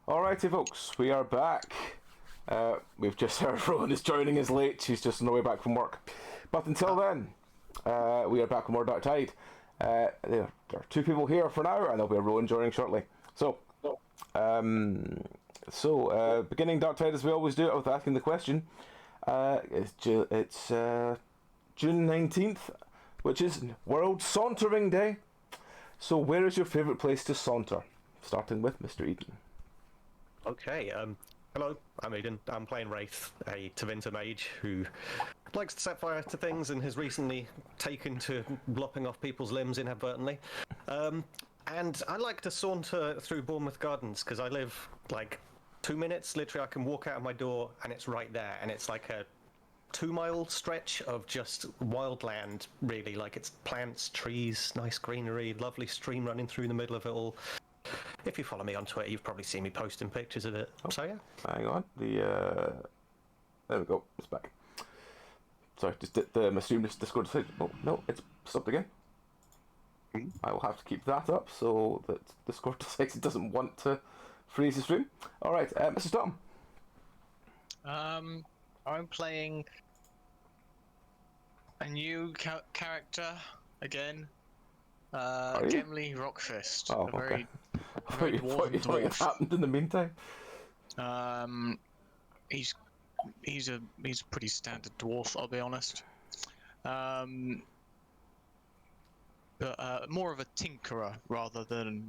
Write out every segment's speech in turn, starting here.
Alrighty, folks, we are back. We've just heard Rowan is joining us late. She's just on the way back from work. But until then, we are back with more Dark Tide. There are two people here for now, and there'll be a Rowan joining shortly. Beginning Dark Tide as we always do it with asking the question. It's June 19th, which is World Sauntering Day. So where is your favourite place to saunter? Starting with Mr. Eden. Okay, hello, I'm Eden. I'm playing Wraith, a Tevinter mage who likes to set fire to things and has recently taken to lopping off people's limbs inadvertently. And I like to saunter through Bournemouth Gardens because I live like 2 minutes. Literally, I can walk out of my door and it's right there. And it's like a 2-mile stretch of just wildland, really. Like it's plants, trees, nice greenery, lovely stream running through the middle of it all. If you follow me on Twitter, you've probably seen me posting pictures of it. So yeah. Hang on. There we go. It's back. Sorry, just did my stream Discord decided. Oh no, it's stopped again. I will have to keep that up so that Discord decides it doesn't want to freeze the stream. All right, Mr. Tom. I'm playing a new character again. Gemly Rockfist. Oh, a okay. What happened in the meantime? He's a pretty standard dwarf, I'll be honest. But more of a tinkerer rather than,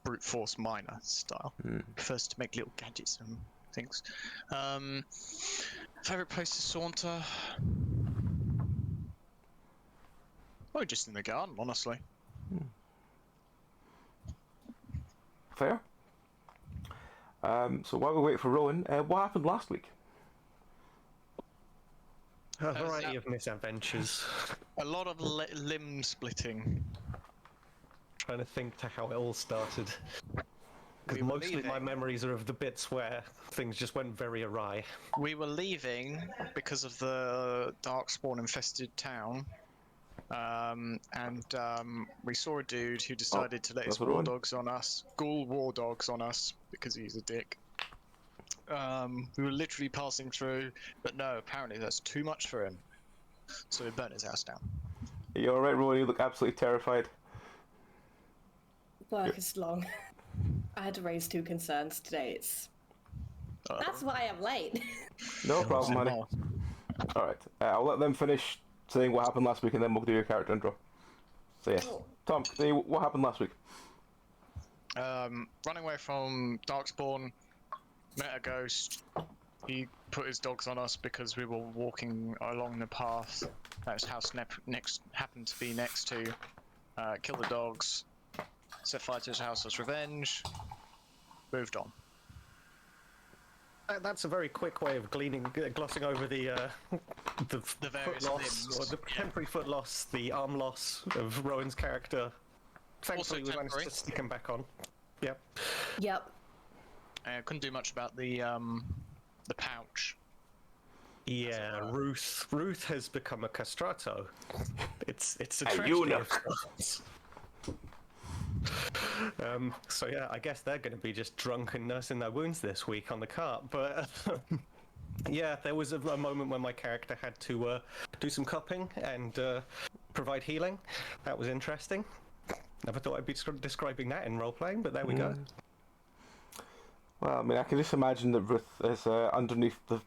brute force miner style. Prefers to make little gadgets and things. Favorite place to saunter? Oh, just in the garden, honestly. Fair. So while we wait for Rowan, what happened last week? A variety of misadventures. A lot of limb splitting. Trying to think to how it all started. Because mostly my memories are of the bits where things just went very awry. We were leaving because of the Darkspawn infested town. We saw a dude who decided to let his ghoul war dogs on us because he's a dick. We were literally passing through, but no, apparently that's too much for him. So we burnt his house down. Are you alright, Rowan? You look absolutely terrified. Work is long. I had to raise 2 concerns today. That's why I'm late. No problem, honey. Alright, I'll let them finish saying what happened last week and then we'll do your character intro. So yeah, Tom, say what happened last week. Running away from Darkspawn, met a ghost. He put his dogs on us because we were walking along the path that his house happened to be next to. Killed the dogs, set fire to his house as revenge, moved on. That's a very quick way of glossing over the various foot loss, limbs. or the temporary foot loss, the arm loss of Rowan's character. Thankfully, we managed to stick him back on. Yep. Yep. Couldn't do much about the pouch. Yeah, Ruth has become a castrato. It's a tragedy. eunuch. So yeah, I guess they're going to be just drunk and nursing their wounds this week on the cart. But yeah, there was a moment when my character had to do some cupping and provide healing. That was interesting. Never thought I'd be describing that in role-playing, but there we go. Well, I mean, I can just imagine that Ruth is underneath the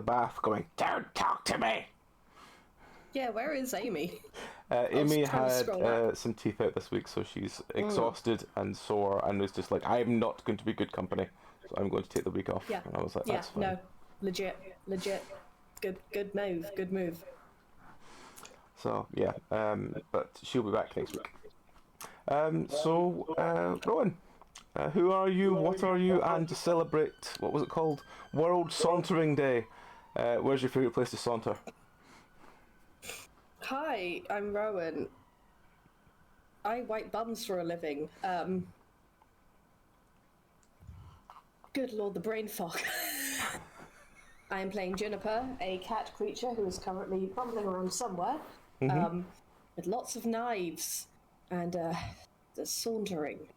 bath going, "Don't talk to me!" Yeah, where is Amy? Amy had some teeth out this week, so she's exhausted and sore, and was just like, "I'm not going to be good company, so I'm going to take the week off." Yeah. And I was like, "That's fine." No, legit. Good move. So yeah, but she'll be back next week. Rowan, who are you? What are you? And to celebrate, what was it called? World Sauntering Day. Where's your favourite place to saunter? Hi, I'm Rowan. I wipe bums for a living. Good lord, the brain fog. I am playing Juniper, a cat creature who is currently bumbling around somewhere, with lots of knives and sauntering.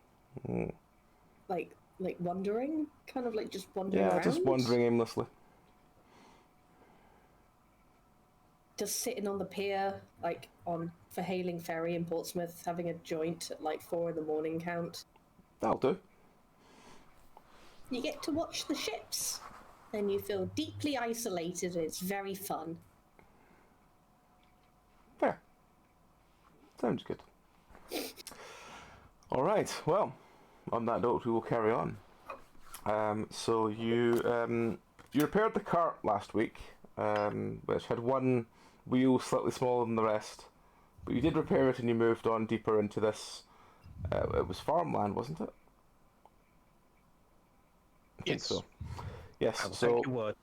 like wandering, kind of like just wandering Yeah, around. just wandering aimlessly. Just sitting on the pier, like for Hailing Ferry in Portsmouth, having a joint at like 4 a.m. count. That'll do. You get to watch the ships, and you feel deeply isolated. It's very fun. Fair. Sounds good. All right. Well, on that note, we will carry on. So you repaired the cart last week, which had one wheel slightly smaller than the rest, but you did repair it and you moved on deeper into this. It was farmland, wasn't it? I think so. Yes. I'll So take your word.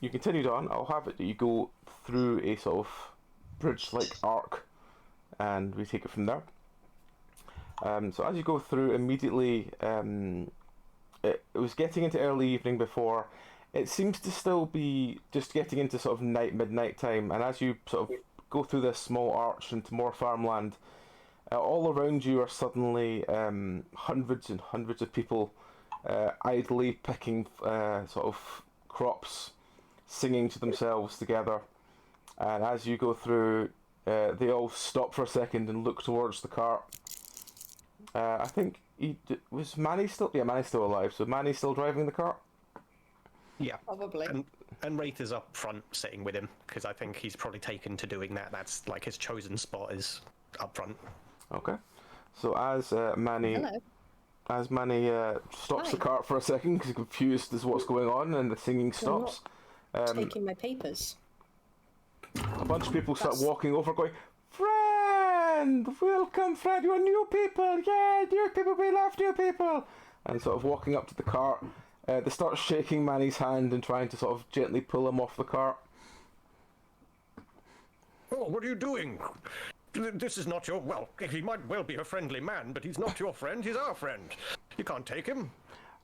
you continued on. I'll have it that you go through a sort of bridge-like arc, and we take it from there. So as you go through, immediately, it was getting into early evening before. It seems to still be just getting into sort of midnight time, and as you sort of go through this small arch into more farmland, all around you are suddenly hundreds and hundreds of people idly picking sort of crops, singing to themselves together. And as you go through, they all stop for a second and look towards the cart. I think was Manny still? Yeah, Manny's still alive. So Manny's still driving the cart. Yeah. Probably. And Wraith is up front sitting with him, because I think he's probably taken to doing that. That's like his chosen spot is up front. Okay. So as Manny stops the Hi. cart for a second because he's confused as what's going on, and the singing stops. Taking my papers. A bunch of people start That's- walking over, going, "Friend, welcome, friend. You're new people. Yeah, new people. We love new people." And sort of walking up to the cart, they start shaking Manny's hand and trying to sort of gently pull him off the cart. Oh, what are you doing? This is not your... Well, he might well be a friendly man, but he's not your friend. He's our friend. You can't take him.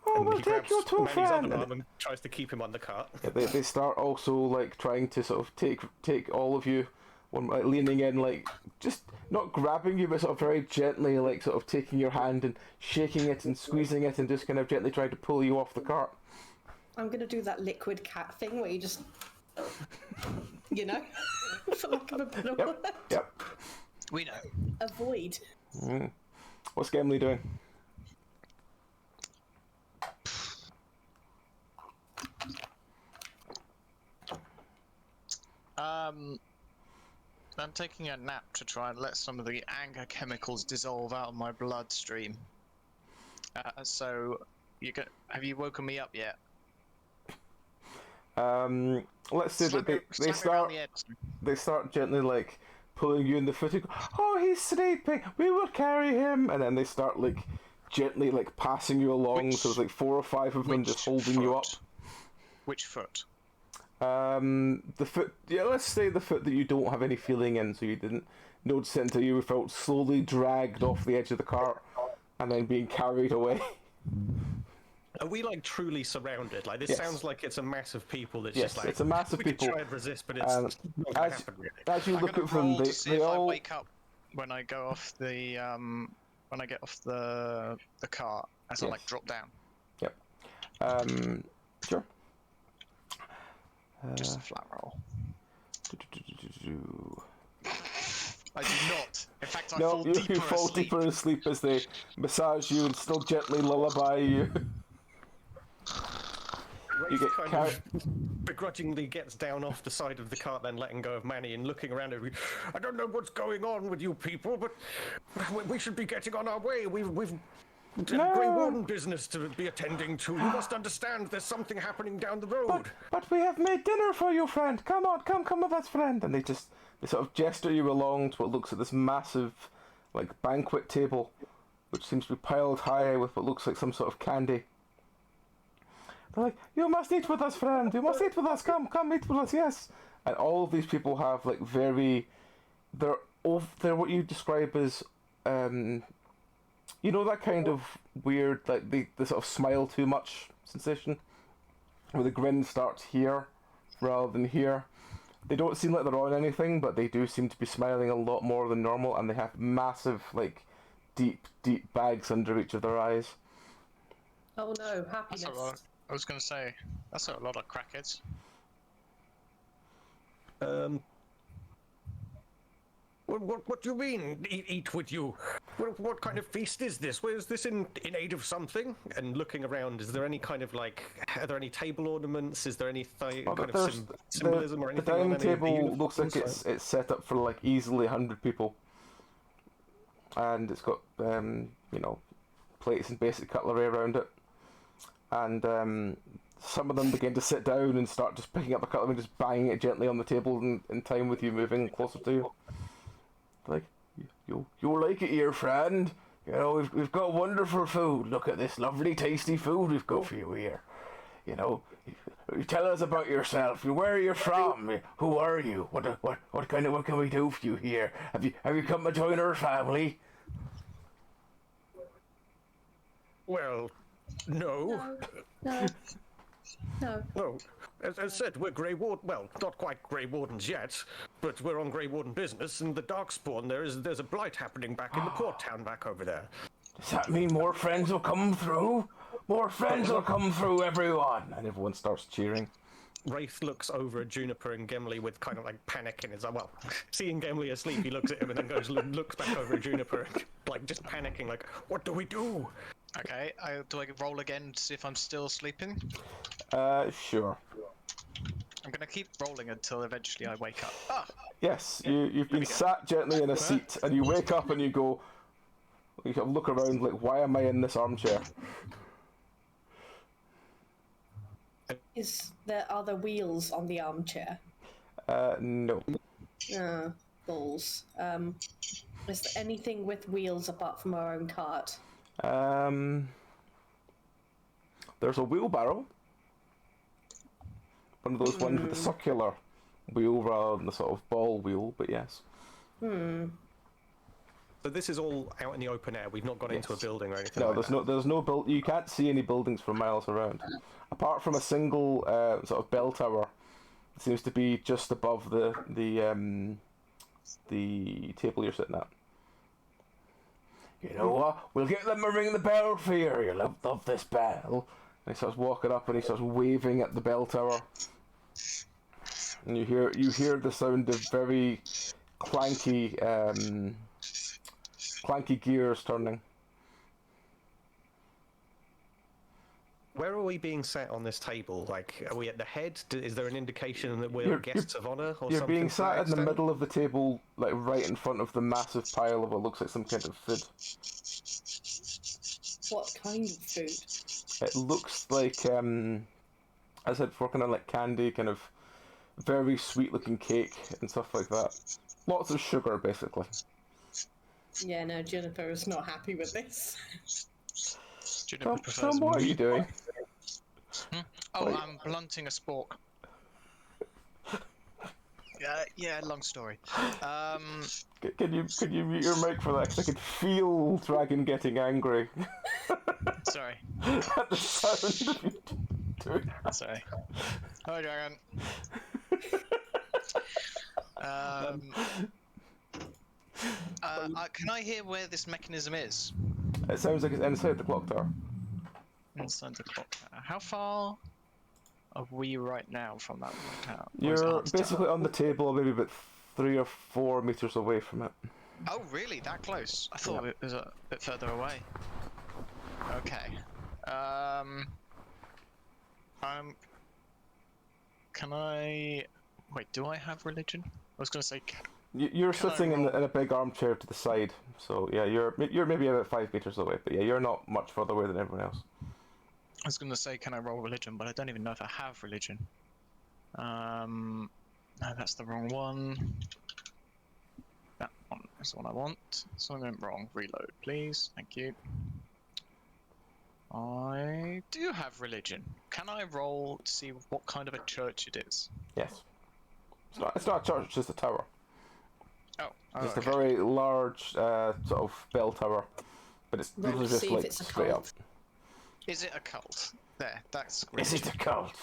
Oh, And we'll he take grabs you too, Manny's friend. other arm and tries to keep him on the cart. They start also like trying to sort of take all of you, one like leaning in, like just not grabbing you, but sort of very gently, like sort of taking your hand and shaking it and squeezing it and just kind of gently trying to pull you off the cart. I'm gonna do that liquid cat thing where you just, for lack of a better word, Yep. We know. avoid. What's Gimli doing? I'm taking a nap to try and let some of the anger chemicals dissolve out of my bloodstream. So, have you woken me up yet? Let's say that they start gently like pulling you in the foot. And go, "Oh, he's sleeping. We will carry him." And then they start like gently like passing you along. So there's like 4 or 5 of them just holding you up. Which foot? The foot. Yeah, let's say the foot that you don't have any feeling in, so you didn't notice it until you felt slowly dragged off the edge of the cart and then being carried away. Are we like truly surrounded? Like this Yes. sounds like it's a mass of people that's Yes, just like it's a mass of we people. could try and resist, but it's not gonna As, happen really. as you I'm look gonna at them, roll to see they if I all. wake up when I go off the when I get off the cart as I Yes. like drop down. Yep. Sure. Just a flat roll. I do not. In fact, I No, fall you deeper fall asleep. deeper asleep as they massage you and still gently lullaby you. You Wraith get kind carried. of begrudgingly gets down off the side of the cart, then letting go of Manny and looking around every. I don't know what's going on with you people, but we should be getting on our way. We've Grey Warden business to be attending to. You must understand there's something happening down the road. But we have made dinner for you, friend. Come on, come with us, friend. And they sort of gesture you along to what looks like this massive, like, banquet table, which seems to be piled high with what looks like some sort of candy. They're like, "You must eat with us, friend. You must eat with us. Come eat with us, yes." And all of these people have like they're what you describe as you know that kind of weird, like the sort of smile too much sensation, where the grin starts here rather than here. They don't seem like they're on anything, but they do seem to be smiling a lot more than normal, and they have massive, like, deep, deep bags under each of their eyes. Oh no, That's a happiness. lot. I was going to say, that's a lot of crackheads. What do you mean, eat with you? What kind of feast is this? Is this in aid of something? And looking around, is there any kind of are there any table ornaments? Is there any kind of symbolism or anything? The dining on any of the table looks like uniforms? it's set up for like easily 100 people. And it's got, plates and basic cutlery around it. And some of them begin to sit down and start just picking up the cutlery and just banging it gently on the table in time with you moving closer to you. Like, you'll like it here, friend. We've got wonderful food. Look at this lovely, tasty food we've got for you here. You tell us about yourself. Where are you from? Who are you? What can we do for you here? Have you come to join our family? Well, no. No. No. No. As I said, we're Grey Warden. Well, not quite Grey Wardens yet, but we're on Grey Warden business. And the Darkspawn, there's a blight happening back in the port town back over there. Does that mean more friends will come through? More friends will come through, everyone! And everyone starts cheering. Wraith looks over at Juniper and Gimli with kind of like panic in his eye. Well, seeing Gimli asleep, he looks at him and then looks back over at Juniper, like just panicking, like, what do we do? Okay, do I roll again to see if I'm still sleeping? Sure. I'm gonna keep rolling until eventually I wake up. Ah! Yes, you've been sat gently in a seat, and you wake up and you go, you kind of look around like, why am I in this armchair? Are there wheels on the armchair? No. Balls. Is there anything with wheels apart from our own cart? There's a wheelbarrow. One of those ones with the circular wheel rather than the sort of ball wheel, but yes. So this is all out in the open air. We've not gone into a building or anything. No, like there's no build. You can't see any buildings for miles around, apart from a single sort of bell tower. It seems to be just above the table you're sitting at. You know what? We'll get them to ring the bell for you. You'll love this bell. And he starts walking up and he starts waving at the bell tower. And you hear the sound of very clanky gears turning. Where are we being sat on this table? Like, are we at the head? Is there an indication that we're guests of honor or You're something? being to that sat in the extent? middle of the table, like right in front of the massive pile of what looks like some kind of food. What kind of food? It looks like, as I said before, kind of like candy, kind of very sweet looking cake and stuff like that. Lots of sugar, basically. Yeah, no, Juniper is not happy with this. Juniper Tom, what are you doing? Oh, I'm blunting a spork. Yeah, long story. Can you mute your mic for that? 'Cause I could feel Dragon getting angry Sorry. at the sound of you doing that. Sorry. Hi, Dragon. Can I hear where this mechanism is? It sounds like it's inside the clock tower. Inside the clock tower. How far are we right now from that tower? You're basically on the table, maybe about 3 or 4 meters away from it. Oh, really? That close? I thought it was a bit further away. Okay. Can I... Wait, do I have religion? I was going to say... You're sitting in a big armchair to the side, so yeah, you're maybe about 5 meters away, but yeah, you're not much further away than everyone else. I was going to say, can I roll religion? But I don't even know if I have religion. No, that's the wrong one. That one is the one I want. Something went wrong. Reload, please. Thank you. I do have religion. Can I roll to see what kind of a church it is? Yes. It's not a church, it's just a tower. Oh, Just okay. a very large sort of bell tower, but it's Roll really to just see if like it's a straight cult. up. Is it a cult? There, that's Is religion. it a cult?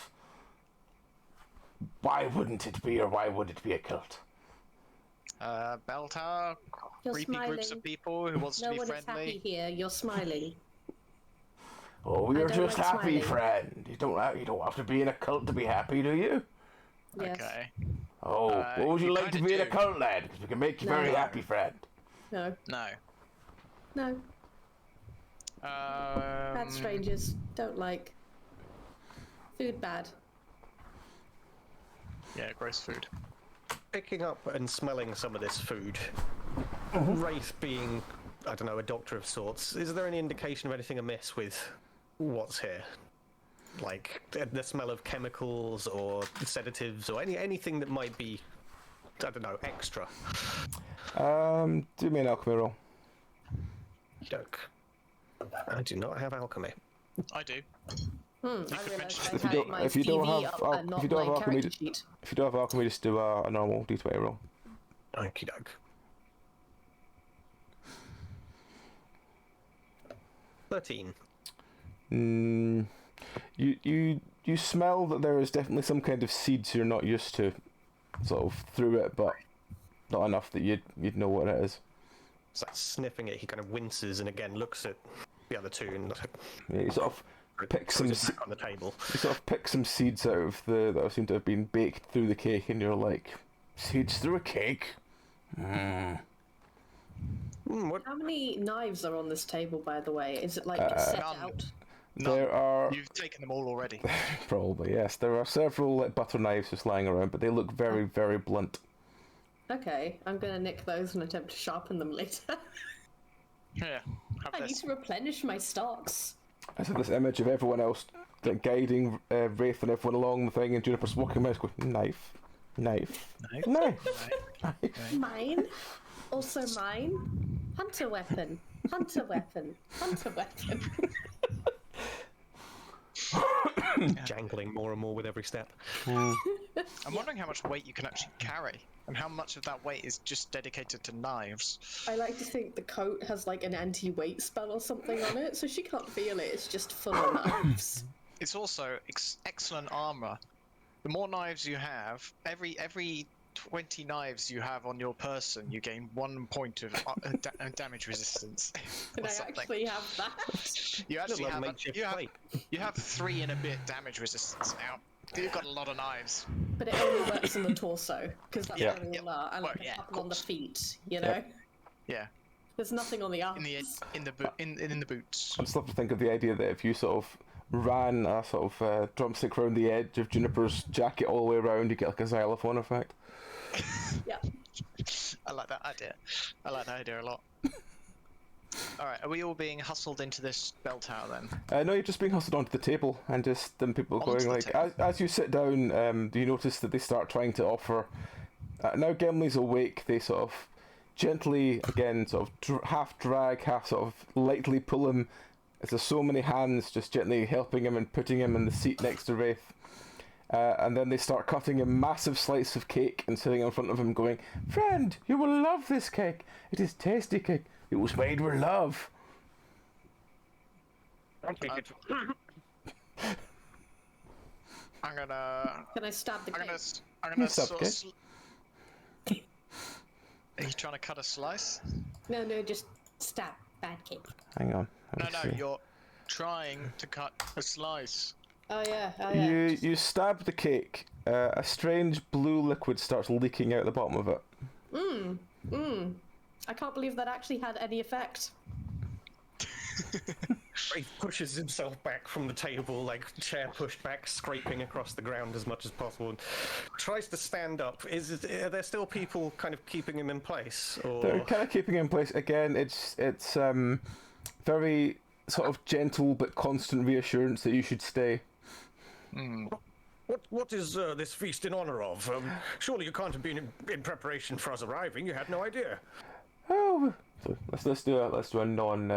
Why wouldn't it be, or why would it be a cult? bell tower, You're creepy groups smiling. of people who wants to No be one is happy friendly. here. You're smiling. Oh, you're don't just like happy, smiling. friend. You don't have to be in a cult to be happy, do you? Yes. Okay. Oh, what would you you like to kinda be in a do. cult, lad? Because we can make you No. very happy, friend. No. No. No. Bad strangers. Don't like. Food bad. Yeah, gross food. Picking up and smelling some of this food, Wraith being, I don't know, a doctor of sorts, is there any indication of anything amiss with what's here? Like the smell of chemicals or sedatives or anything that might be, I don't know, extra? Do me an alchemy roll. Doke. I do not have alchemy. I do. I could realised mention- I If you had don't- my if you don't CV have up al- and if not you don't my have alchemy, character sheet. If you don't have alchemy, just do a normal d20 roll. Okie doke. 13. You smell that there is definitely some kind of seeds you're not used to, sort of through it, but not enough that you'd know what it is. Starts sniffing it, he kind of winces and again looks at the other two and Yeah, you sort of pick some throws it back on the table. some seeds out of that seem to have been baked through the cake, and you're like, seeds through a cake. What? How many knives are on this table, by the way? Is it like set None. out? None. There are You've taken them all already. probably, yes. There are several like butter knives just lying around, but they look very, very blunt. Okay, I'm gonna nick those and attempt to sharpen them later. Yeah. Have I need this. to replenish my stocks. I have this image of everyone else like, guiding Wraith and everyone along the thing, and Juniper's walking around going, knife, knife, knife. Mine. Also mine. Hunter weapon. Hunter weapon. Hunter weapon. Jangling more and more with every step. I'm wondering how much weight you can actually carry, and how much of that weight is just dedicated to knives. I like to think the coat has like an anti-weight spell or something on it, so she can't feel it. It's just full of knives. It's also excellent armor. The more knives you have, every 20 knives you have on your person, you gain 1 point of damage resistance. And or I something. actually have that. You actually Like have makeshift you have plate. you have 3 and a bit damage resistance now. You've got a lot of knives. But it only works on the torso, because that's Yeah. where they all are, and like Well, yeah, a of couple on the course. feet, you know? Yeah, There's nothing on the arms. in the boots. I just love to think of the idea that if you sort of ran a sort of drumstick around the edge of Juniper's jacket all the way around, you get like a xylophone effect. Yeah. I like that idea. I like that idea a lot. Alright, are we all being hustled into this bell tower then? No, you're just being hustled onto the table, and just them people Onto going the like, table. as you sit down, do you notice that they start trying to offer? Now Gimli's awake, they sort of gently, again, sort of half drag, half sort of lightly pull him. As there's so many hands just gently helping him and putting him in the seat next to Wraith. And then they start cutting a massive slice of cake and sitting in front of him going, "Friend, you will love this cake. It is tasty cake. It was made with love." I'm gonna. Can I stab the cake? I'm gonna. You stab Sort cake. of Are you trying to cut a slice? No, just stab. Bad cake. Hang on. No, let me no, see. you're trying to cut a slice. Oh yeah. You stab the cake. A strange blue liquid starts leaking out the bottom of it. I can't believe that actually had any effect. Wraith pushes himself back from the table, like chair pushed back, scraping across the ground as much as possible, and tries to stand up. Are there still people kind of keeping him in place? Or... They're kind of keeping it in place. Again, it's very sort of gentle but constant reassurance that you should stay. What is this feast in honor of? Surely you can't have been in preparation for us arriving. You had no idea. Oh, so let's do a non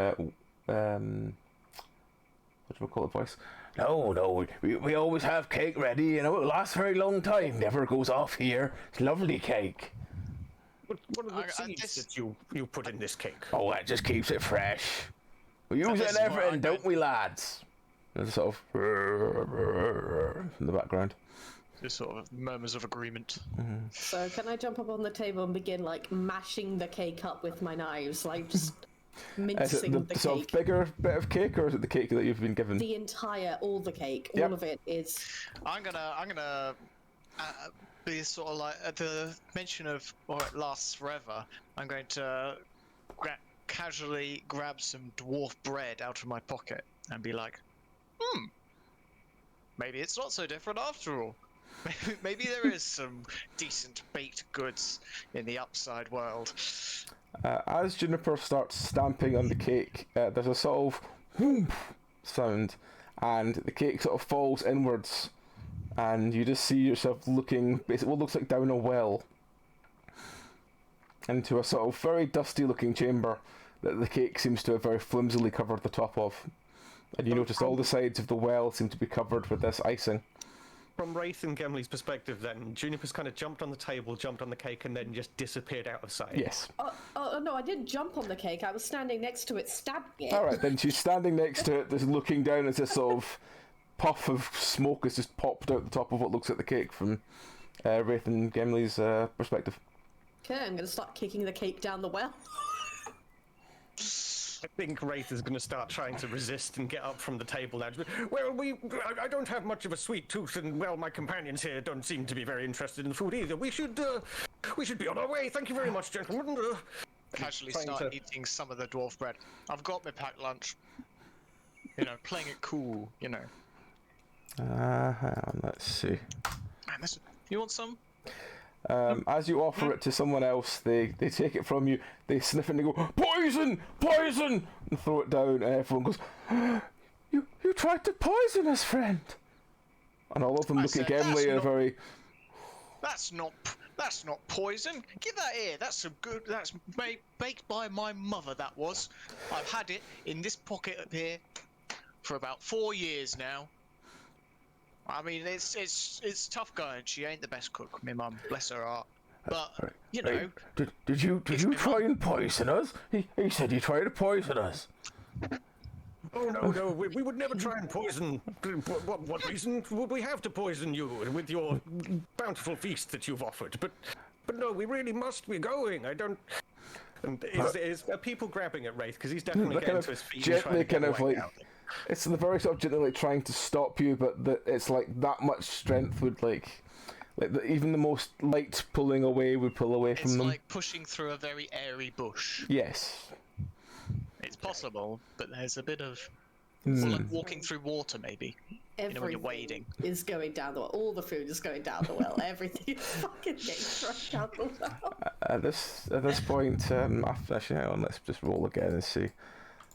what do we call it voice? No, we always have cake ready. You know, it lasts a very long time. Never goes off here. It's lovely cake. What are the I- seeds this- that you put in this cake? Oh, that just keeps it fresh. We use this it is in where everything, I don't we, lads? There's sort of in the background. Just sort of murmurs of agreement. So can I jump up on the table and begin like mashing the cake up with my knives, like just Is it mincing the the sort cake? of bigger bit of cake, or is it the cake that you've been given? All the cake, Yep. all of it is. I'm gonna be sort of like at the mention of it lasts forever. I'm going to casually grab some dwarf bread out of my pocket and be like, maybe it's not so different after all. Maybe there is some decent baked goods in the upside world. As Juniper starts stamping on the cake, there's a sort of whoomp sound, and the cake sort of falls inwards, and you just see yourself looking, basically what looks like down a well, into a sort of very dusty looking chamber that the cake seems to have very flimsily covered the top of. And you notice all the sides of the well seem to be covered with this icing. From Wraith and Gimli's perspective, then, Juniper's kind of jumped on the table, jumped on the cake, and then just disappeared out of sight. Yes. Oh no, I didn't jump on the cake. I was standing next to it, stabbing it. Alright, then she's standing next to it, just looking down as this sort of puff of smoke has just popped out the top of what looks like the cake from Wraith and Gimli's perspective. Okay, I'm gonna start kicking the cake down the well. I think Wraith is going to start trying to resist and get up from the table now. Well, I don't have much of a sweet tooth, and well, my companions here don't seem to be very interested in the food either. We should be on our way. Thank you very much, gentlemen. Casually trying start to- eating some of the dwarf bread. I've got my packed lunch. You know, playing it cool. You know. Hang on, let's see. Man, you want some? As you offer it to someone else, they take it from you, they sniff it and they go, "Poison! Poison!" and throw it down, and everyone goes, You tried to poison us, friend! And all of them I look at said, Gimli and are very... That's not poison. Give that here. That's some good. That's baked by my mother. That was. I've had it in this pocket up here for about 4 years now. I mean, it's tough going. She ain't the best cook, my mum. Bless her heart. But you know, Did you try and poison us? He said you tried to poison us. Oh no, we would never try and poison. What reason would we have to poison you with your bountiful feast that you've offered? But no, we really must be going. I don't. And are people grabbing at Wraith because he's definitely getting to his feet and trying to get away out. It's the very sort of gently like trying to stop you, but it's like that much strength would even the most light pulling away would pull away from it's them. like pushing through a very airy bush. Yes. It's possible, but there's a bit of like walking through water, maybe. You know, when you're wading. Is going down the well. All the food is going down the well. Everything is fucking getting thrown down the well. At this point, actually, hang on, let's just roll again and see.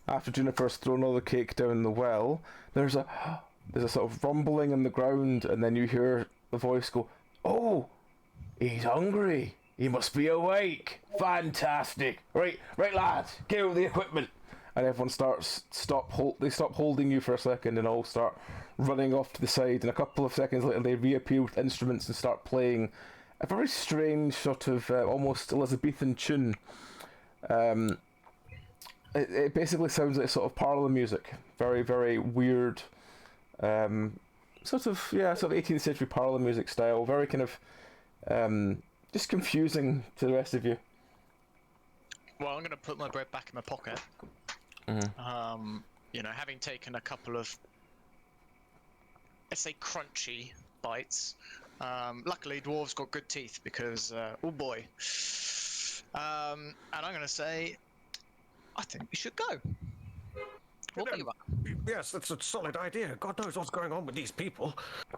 After Juniper's thrown all the cake down the well, there's a sort of rumbling in the ground, and then you hear the voice go, "Oh, he's hungry. He must be awake. Fantastic. Right, lads, get out the equipment." And everyone stop holding you for a second, and all start running off to the side. And a couple of seconds later, they reappear with instruments and start playing a very strange sort of almost Elizabethan tune. It basically sounds like sort of parlour music, very, very weird, sort of 18th century parlour music style, very kind of just confusing to the rest of you. Well, I'm going to put my bread back in my pocket. You know, having taken a couple of, let's say, crunchy bites. Luckily, dwarves got good teeth because, oh boy. And I'm going to say, I think we should go. What do you think? Yes, that's a solid idea. God knows what's going on with these people.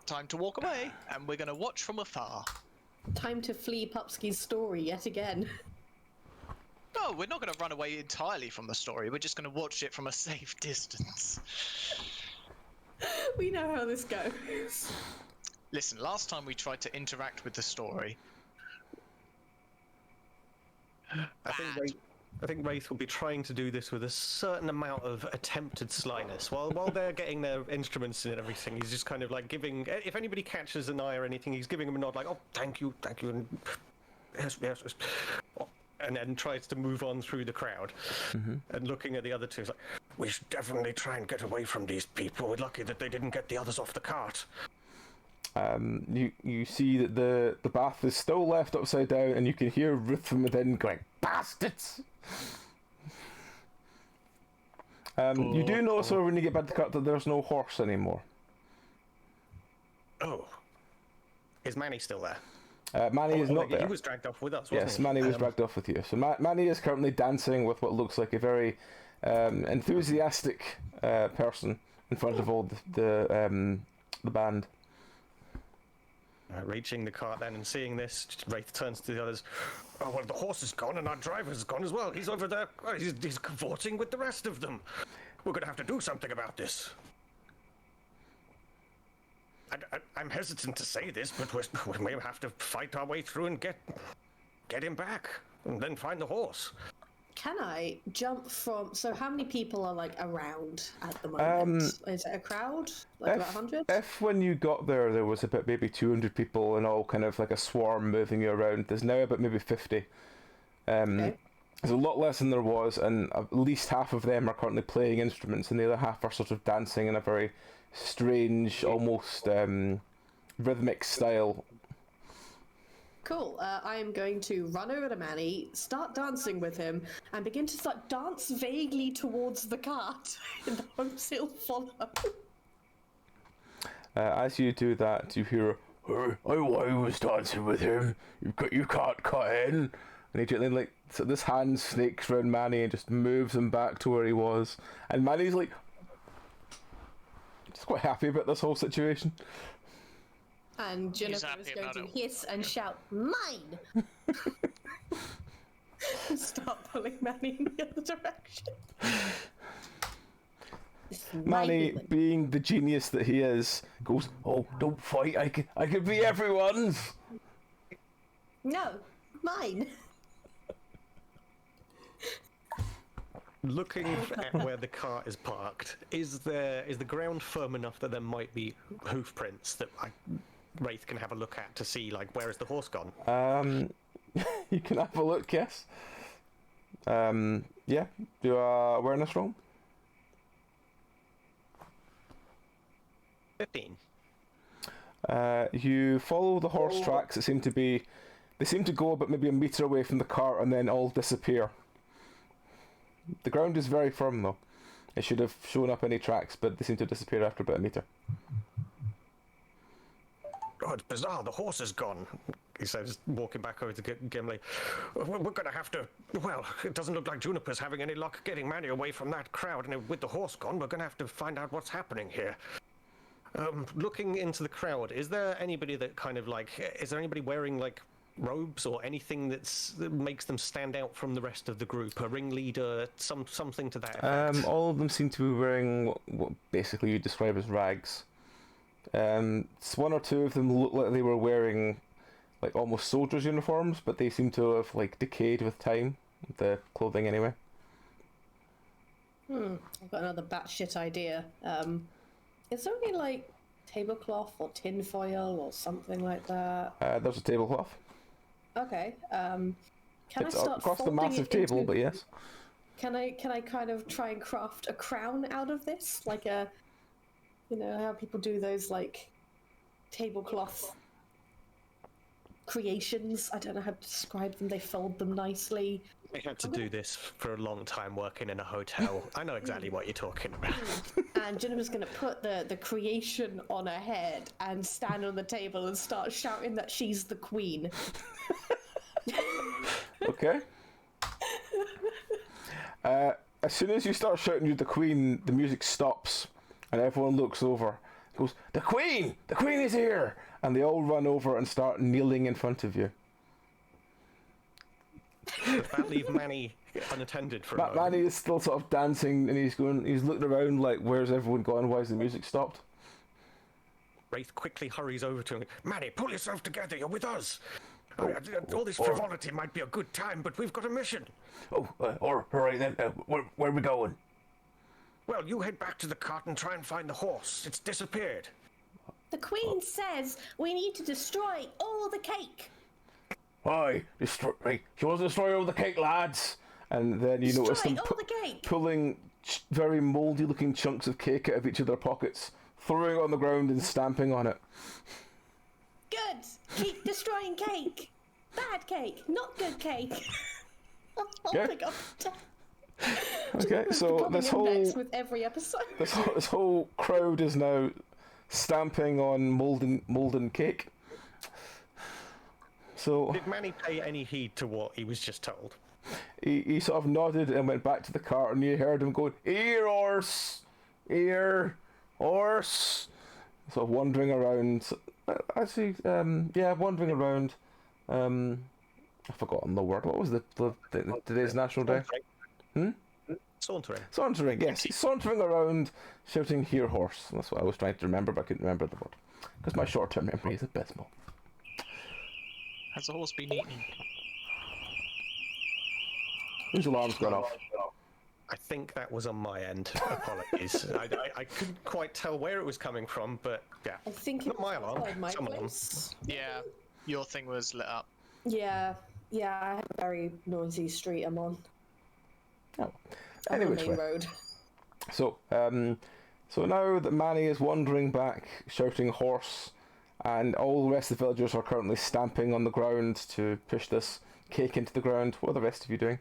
Time to walk away, and we're going to watch from afar. Time to flee Pupsky's story yet again. No, we're not going to run away entirely from the story. We're just going to watch it from a safe distance. We know how this goes. Listen, last time we tried to interact with the story. I think Wraith will be trying to do this with a certain amount of attempted slyness. While they're getting their instruments and everything, he's just kind of like giving... If anybody catches an eye or anything, he's giving them a nod like, "Oh, thank you, and yes. And then tries to move on through the crowd. And looking at the other two, he's like, "We should definitely try and get away from these people. We're lucky that they didn't get the others off the cart." You see that the bath is still left upside down, and you can hear Ruth from within going, "Bastards!" You do notice though when you get back to the cart that there's no horse anymore. Oh. Is Manny still there? Manny is not there. He was dragged off with us, wasn't Yes, he? Manny was dragged off with you. So Manny is currently dancing with what looks like a very enthusiastic person in front of all the band. Reaching the cart then and seeing this, Wraith turns to the others. Oh, well, the horse is gone and our driver's gone as well. He's over there. Oh, he's cavorting with the rest of them. We're going to have to do something about this. I'm hesitant to say this, but we may have to fight our way through and get him back, and then find the horse. Can I jump from? So how many people are like around at the moment? Is it a crowd? Like about 100? If when you got there was about maybe 200 people and all kind of like a swarm moving you around, there's now about maybe 50. Okay. There's a lot less than there was, and at least half of them are currently playing instruments, and the other half are sort of dancing in a very strange, almost rhythmic style. Cool. I am going to run over to Manny, start dancing with him, and begin to start dance vaguely towards the cart in the hopes he'll follow. As you do that, you hear, I was dancing with him. You can't cut in. And he gently, so this hand snakes around Manny and just moves him back to where he was. And Manny's just quite happy about this whole situation. And Jennifer is going to hiss and shout, "Mine!" and start pulling Manny in the other direction. Manny, being the genius that he is, goes, "Oh, don't fight! I could be everyone's." No, mine. Looking at where the cart is parked, is the ground firm enough that there might be hoof prints that Wraith can have a look at to see, like, where is the horse gone? You can have a look, yes. Yeah, do a awareness roll. 15. You follow the horse tracks. They seem to go about maybe a metre away from the cart and then all disappear. The ground is very firm though. It should have shown up any tracks, but they seem to disappear after about a metre. Oh, it's bizarre. The horse is gone, he says, walking back over to Gimli. We're going to have to... Well, it doesn't look like Juniper's having any luck getting Manny away from that crowd, and with the horse gone, we're going to have to find out what's happening here. Looking into the crowd, is there anybody that kind of is there anybody wearing robes or anything that makes them stand out from the rest of the group? A ringleader, something to that effect? All of them seem to be wearing what basically you describe as rags. One or two of them look like they were wearing almost soldiers' uniforms, but they seem to have decayed with time, the clothing anyway. I've got another batshit idea. Is there any tablecloth or tinfoil or something like that? There's a tablecloth. Okay. Can It's I start across the folding massive it table, into... but yes. Can I kind of try and craft a crown out of this, like a, how people do those tablecloth creations? I don't know how to describe them. They fold them nicely. I had to do this for a long time working in a hotel. I know exactly what you're talking about. And Jennifer's going to put the creation on her head and stand on the table and start shouting that she's the queen. Okay. As soon as you start shouting you're the queen, the music stops and everyone looks over. Goes, "The queen! The queen is here!" And they all run over and start kneeling in front of you. Does that leave Manny unattended for a moment? Manny is still sort of dancing and he's looking around where's everyone gone? Why has the music stopped? Wraith quickly hurries over to him. Manny, pull yourself together, you're with us. All this frivolity might be a good time, but we've got a mission. All right then, where are we going? Well, you head back to the cart and try and find the horse. It's disappeared. The queen says we need to destroy all the cake. Aye, she wants to destroy all the cake, lads. And then you notice them all the cake. pulling very mouldy looking chunks of cake out of each of their pockets, throwing it on the ground and stamping on it. Good. Keep destroying cake. Bad cake. Not good cake. Oh Yeah. my god. Okay, so Becoming this whole index with every episode. this whole crowd is now stamping on molten cake. So Did Manny pay any heed to what he was just told? he sort of nodded and went back to the cart, and you heard him going, "Here, horse! Here, horse!" Sort of wandering around. Actually, wandering around. I've forgotten the word. What was the today's national day? Sauntering. Sauntering, yes. He's sauntering around shouting, "Here, horse." That's what I was trying to remember, but I couldn't remember the word. Because my short-term memory is abysmal. Has the horse been eaten? Whose alarm's gone off? I think that was on my end. Apologies. I couldn't quite tell where it was coming from, but yeah. I think Not it's my alarm. outside my Someone place. Yeah, your thing was lit up. Yeah, I have a very noisy street I'm on. Oh. I'm on the Anyway, main road. so now that Manny is wandering back, shouting "horse," and all the rest of the villagers are currently stamping on the ground to push this cake into the ground. What are the rest of you doing?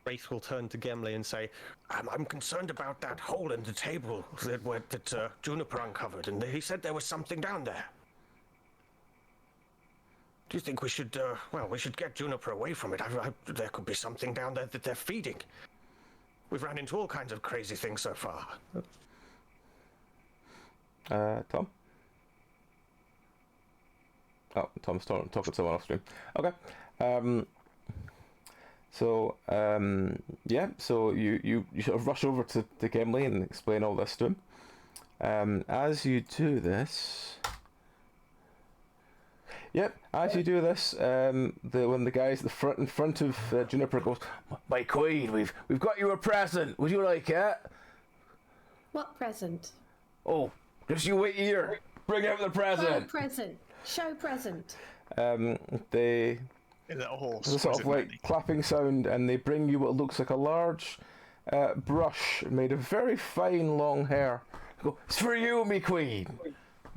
Wraith will turn to Gimli and say, I'm concerned about that hole in the table that Juniper uncovered, and he said there was something down there. Do you think we should, we should get Juniper away from it? There could be something down there that they're feeding. We've ran into all kinds of crazy things so far. Tom? Oh, Tom's talking to someone off stream. Okay. So you sort of rush over to Gimli and explain all this to him. As you do this... as you do this, when the guys in front of Juniper goes, "My queen, we've got you a present. Would you like it?" What present? Oh, just you wait here. Bring out the Oh, present. present. Show present. They Is that a horse? There's a sort Or is of it like Manny? clapping sound, and they bring you what looks like a large brush made of very fine long hair. They go, "It's for you, me queen."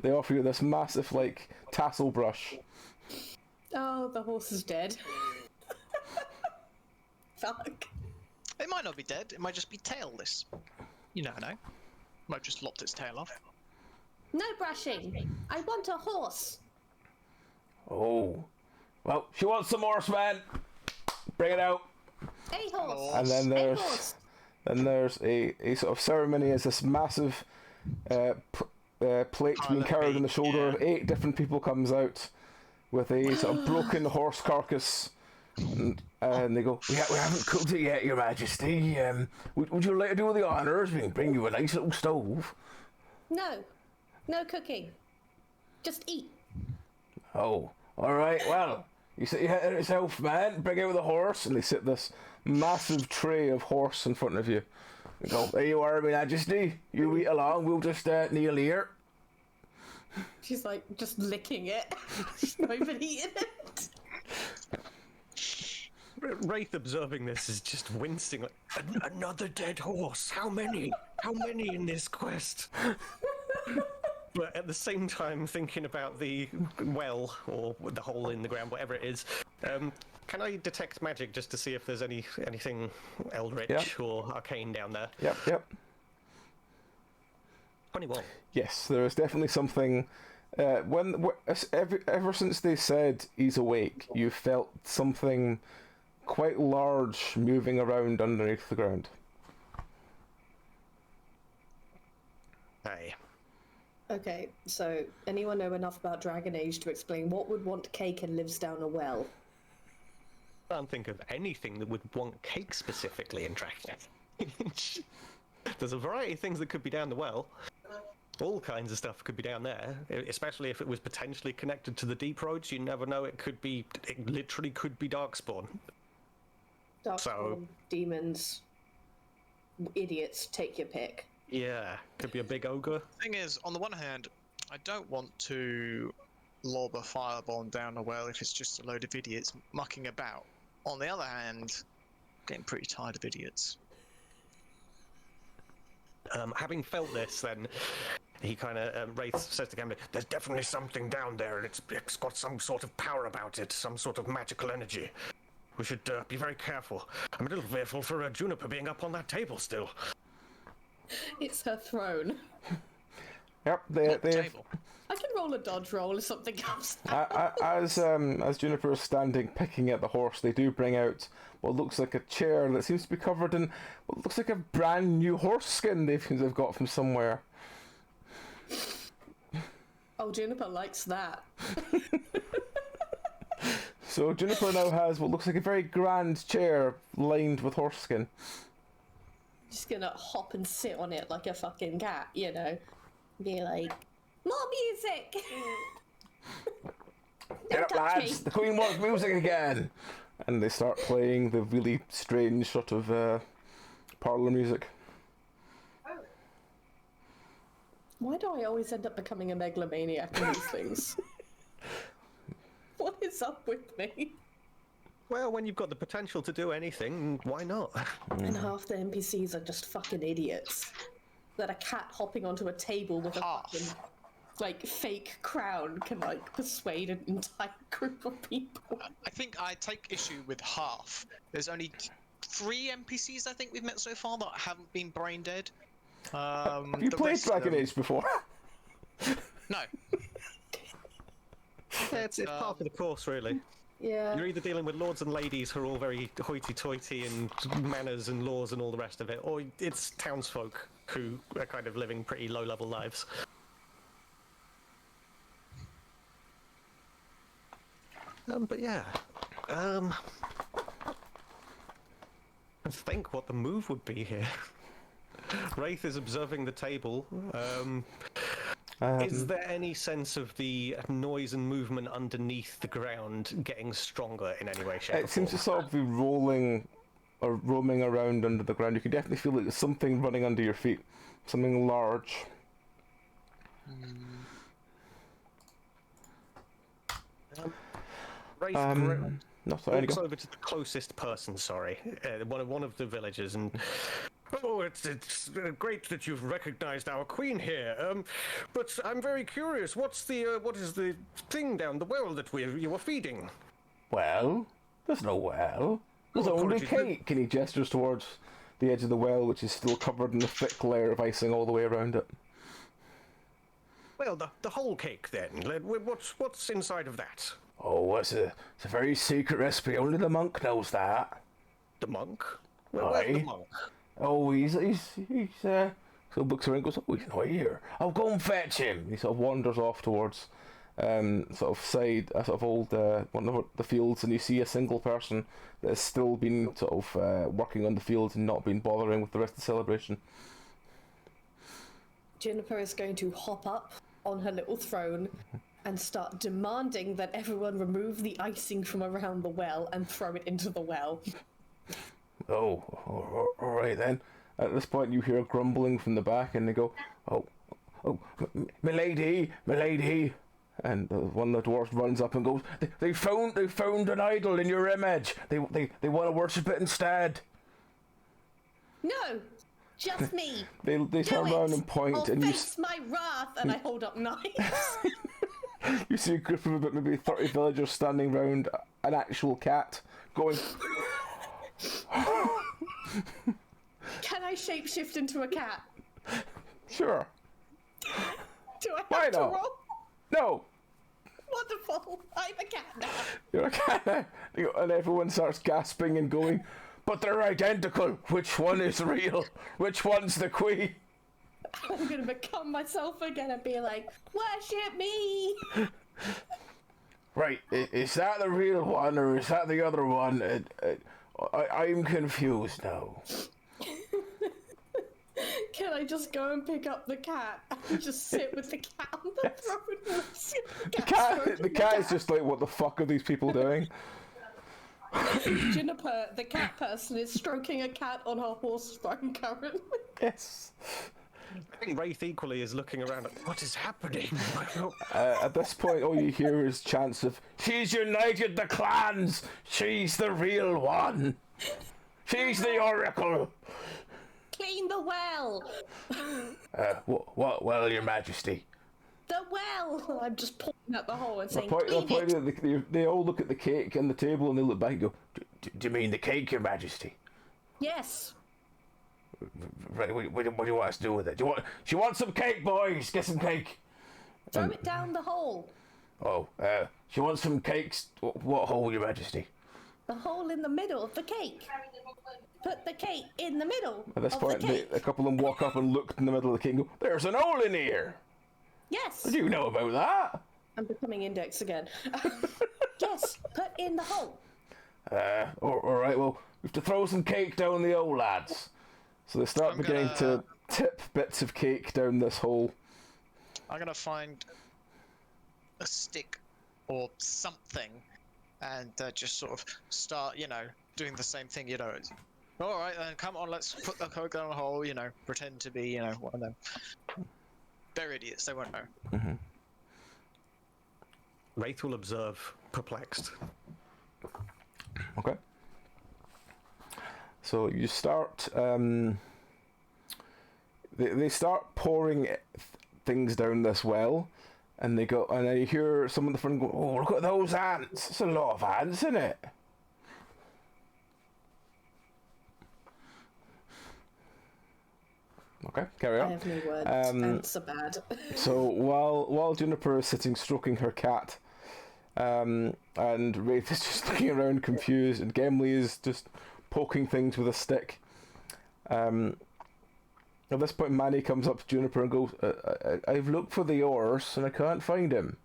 They offer you this massive like tassel brush. Oh, the horse is dead. Fuck. It might not be dead. It might just be tailless. You never know. Might have just lopped its tail off. No brushing. I want a horse. Oh, well, she wants some horse, man. Bring it out. A horse. And then A horse. there's a sort of ceremony as this massive plate being carried on the shoulder of 8 different people comes out with a sort of broken horse carcass, and they go, we haven't cooked it yet, Your Majesty. Would you like to do the honours? We can bring you a nice little stove. No. No cooking. Just eat. Oh, all right. Well, you sit your head on yourself, man. Bring out the horse, and they sit this massive tray of horse in front of you. They go, "There you are, Your Majesty. You eat along. We'll just kneel here." She's like just licking it. She's not even eating it. Wraith observing this is just wincing like, another dead horse. How many? How many in this quest? But at the same time thinking about the well, or the hole in the ground, whatever it is, can I detect magic just to see if there's anything eldritch Yeah. or arcane down there? Yep. 21. Yes, there is definitely something. Ever since they said he's awake, you felt something quite large moving around underneath the ground. Hey. Okay, so anyone know enough about Dragon Age to explain what would want cake and lives down a well? I can't think of anything that would want cake specifically in Dragon Age. There's a variety of things that could be down the well. All kinds of stuff could be down there, especially if it was potentially connected to the deep roads. You never know. It literally could be Darkspawn. Darkspawn, demons, idiots, take your pick. Yeah, could be a big ogre. Thing is, on the one hand, I don't want to lob a firebomb down a well if it's just a load of idiots mucking about. On the other hand, I'm getting pretty tired of idiots. Having felt this, then, he kind of Wraith says to Gambler, "There's definitely something down there, and it's got some sort of power about it, some sort of magical energy. We should be very careful. I'm a little fearful for Juniper being up on that table still." It's her throne. Yep, Not the they table. I can roll a dodge roll if something comes out. as Juniper is standing picking at the horse, they do bring out what looks like a chair that seems to be covered in what looks like a brand new horse skin they've got from somewhere. Oh, Juniper likes that. So Juniper now has what looks like a very grand chair lined with horse skin. Just gonna hop and sit on it like a fucking cat, you know. Be like, more music! Get up, touch lads! me. The Queen wants music again! And they start playing the really strange sort of parlour music. Why do I always end up becoming a megalomaniac in these things? What is up with me? Well, when you've got the potential to do anything, why not? And half the NPCs are just fucking idiots. That a cat hopping onto a table with a Half. fucking, like, fake crown can, like, persuade an entire group of people. I think I take issue with half. There's only 3 NPCs I think we've met so far that haven't been brain dead. Have you the played rest of Dragon them- Age before? No. Yeah, it's part of the course, really. Yeah. You're either dealing with lords and ladies who are all very hoity-toity and manners and laws and all the rest of it, or it's townsfolk who are kind of living pretty low-level lives. But yeah, I think what the move would be here. Wraith is observing the table. Is there any sense of the noise and movement underneath the ground getting stronger in any way, shape, or It seems to form? sort of be rolling or roaming around under the ground. You can definitely feel like there's something running under your feet. Something large. Wraith No, sorry, walks go. over to the closest person, one of the villagers, and oh, it's great that you've recognized our queen here. But I'm very curious. What is the thing down the well that you were feeding? Well, there's no well. There's Oh, only apologies. cake. And he gestures towards the edge of the well, which is still covered in a thick layer of icing all the way around it. Well, the whole cake then. What's inside of that? Oh, it's a very secret recipe. Only the monk knows that. The monk? Where's the Aye. monk? Oh, he's so looks around and goes, oh, he's not here. I'll go and fetch him. He sort of wanders off towards sort of side, a sort of old one of the fields, and you see a single person that has still been sort of working on the fields and not been bothering with the rest of the celebration. Juniper is going to hop up on her little throne and start demanding that everyone remove the icing from around the well and throw it into the well. Oh, all right then. At this point, you hear grumbling from the back, and they go, "Oh, milady, milady!" And one of the dwarves runs up and goes, "They found an idol in your image. They want to worship it instead." No, just me. They Do turn around it. and point, I'll and face my wrath, and I hold up knives. you see a group of about maybe 30 villagers standing round an actual cat, going, Can I shapeshift into a cat? "Sure, Do I have Why to not? roll? no." Wonderful. I'm a cat now. You're a cat. And everyone starts gasping and going, "But they're identical. Which one is real? Which one's the queen?" I'm gonna become myself again and be like, worship me. Right, is that the real one or is that the other one? I'm confused now. Can I just go and pick up the cat and just sit with the cat on the throne? The cat is just like, what the fuck are these people doing? Juniper, the cat person, is stroking a cat on her horse throne currently. Yes. I think Wraith equally is looking around at what is happening. At this point, all you hear is chants of, "She's united the clans! She's the real one! She's the oracle!" mean the well? What well, Your Majesty? The well! I'm just pointing at the hole and saying, The clean point it. they all look at the cake and the table and they look back and go, do you mean the cake, Your Majesty? Yes. Right, what do you want us to do with it? Do you want some cake, boys? Get some cake. Throw it down the hole. Oh, she wants some cakes. What hole, Your Majesty? The hole in the middle of the cake. Put the cake in the middle At this of point, the cake. a couple of them walk up and look in the middle of the cake and go, there's an hole in here. Yes. What do you know about that? I'm becoming index again. Yes, put in the hole. All right, well, we have to throw some cake down the hole, lads. So they start beginning to tip bits of cake down this hole. I'm gonna find a stick or something, and just sort of start, doing the same thing. All right, then come on, let's put the coke down the hole. Pretend to be, one of them. They're idiots. They won't know. Wraith will observe, perplexed. Okay. So you start. They start pouring things down this well, and they go, and I hear some of the friends go, "Oh, look at those ants! It's a lot of ants, isn't it?" Okay, carry on. I have no words. Ants are bad. So while Juniper is sitting stroking her cat, and Wraith is just looking around confused, and Gimli is just poking things with a stick. At this point, Manny comes up to Juniper and goes, I've looked for the oars and I can't find him.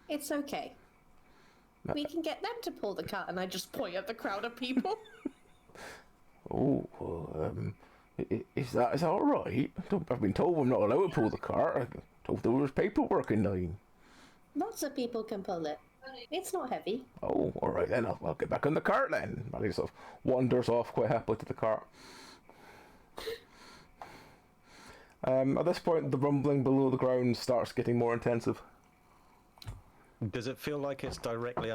It's okay. We can get them to pull the cart, and I just point at the crowd of people. Oh, well, is that all right? I've been told I'm not allowed to pull the cart. I told there was paperwork in line. Lots of people can pull it. It's not heavy. Oh, all right then. I'll get back on the cart then. Manny sort of wanders off quite happily to the cart. At this point, the rumbling below the ground starts getting more intensive. Does it feel like it's directly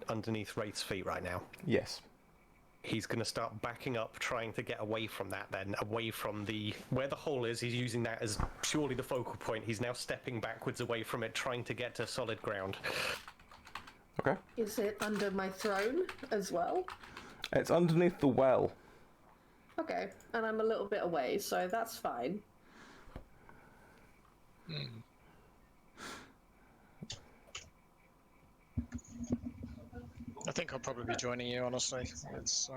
underneath Wraith's feet right now? Yes. He's going to start backing up, trying to get away from that then, away from where the hole is. He's using that as purely the focal point. He's now stepping backwards away from it, trying to get to solid ground. Okay. Is it under my throne as well? It's underneath the well. Okay, and I'm a little bit away, so that's fine. I think I'll probably be joining you, honestly. It's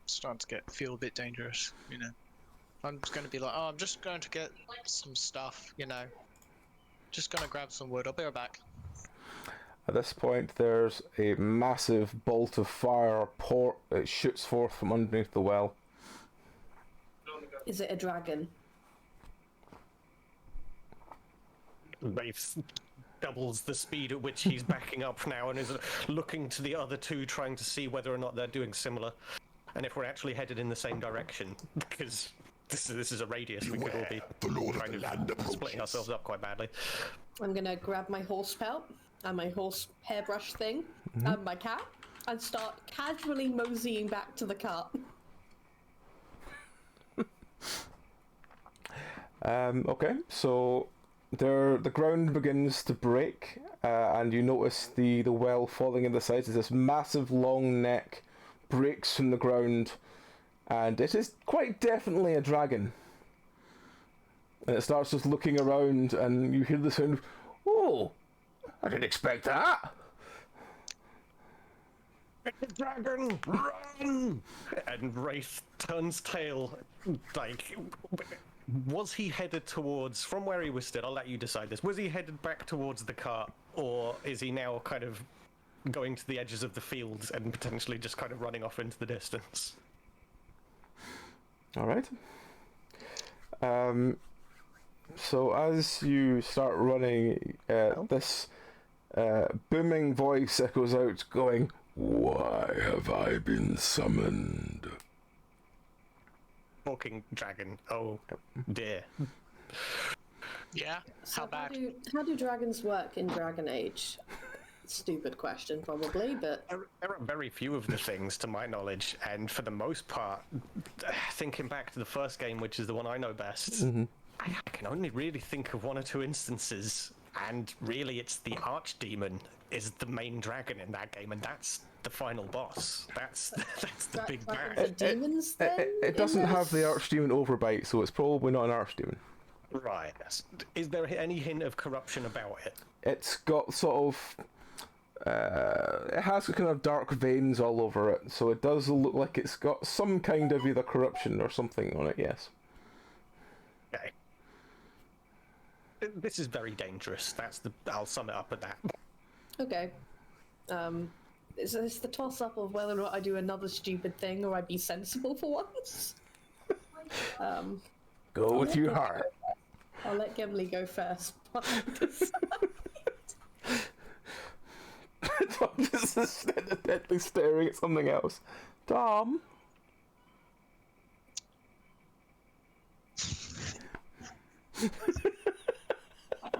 starting to feel a bit dangerous, I'm just going to be like, I'm just going to get some stuff, Just going to grab some wood. I'll be right back. At this point, there's a massive bolt of fire it shoots forth from underneath the well. Is it a dragon? Wraith doubles the speed at which he's backing up now and is looking to the other two, trying to see whether or not they're doing similar, and if we're actually headed in the same direction, because this is a radius. We could all be kind of splitting ourselves up quite badly. I'm gonna grab my horse pelt and my horse hairbrush thing and my cat and start casually moseying back to the cart. Okay, so the ground begins to break, and you notice the well falling in the sides as this massive long neck breaks from the ground, and it is quite definitely a dragon. And it starts just looking around, and you hear the sound of, oh, I didn't expect that. Dragon, run! And Wraith turns tail, like... Was he headed towards, from where he was stood, I'll let you decide this, was he headed back towards the cart, or is he now kind of going to the edges of the fields and potentially just kind of running off into the distance? Alright. So as you start running, this booming voice echoes out going, "Why have I been summoned?" Talking dragon. Oh dear. Yeah? So How bad? How do dragons work in Dragon Age? stupid question, probably, but There are very few of the things, to my knowledge, and for the most part, thinking back to the first game, which is the one I know best, I can only really think of one or two instances, and really it's the Archdemon is the main dragon in that game, and that's the final boss. That's the big dragons bad. are demons. Then It doesn't have the Archdemon overbite, so it's probably not an Archdemon. Right. Is there any hint of corruption about it? It's got sort of... it has kind of dark veins all over it, so it does look like it's got some kind of either corruption or something on it, yes. Okay. This is very dangerous. I'll sum it up at that. Okay. Is this the toss-up of whether or not I do another stupid thing or I be sensible for once? Go with your heart. I'll let Gimli go first. Tom just is intently staring at something else. Tom?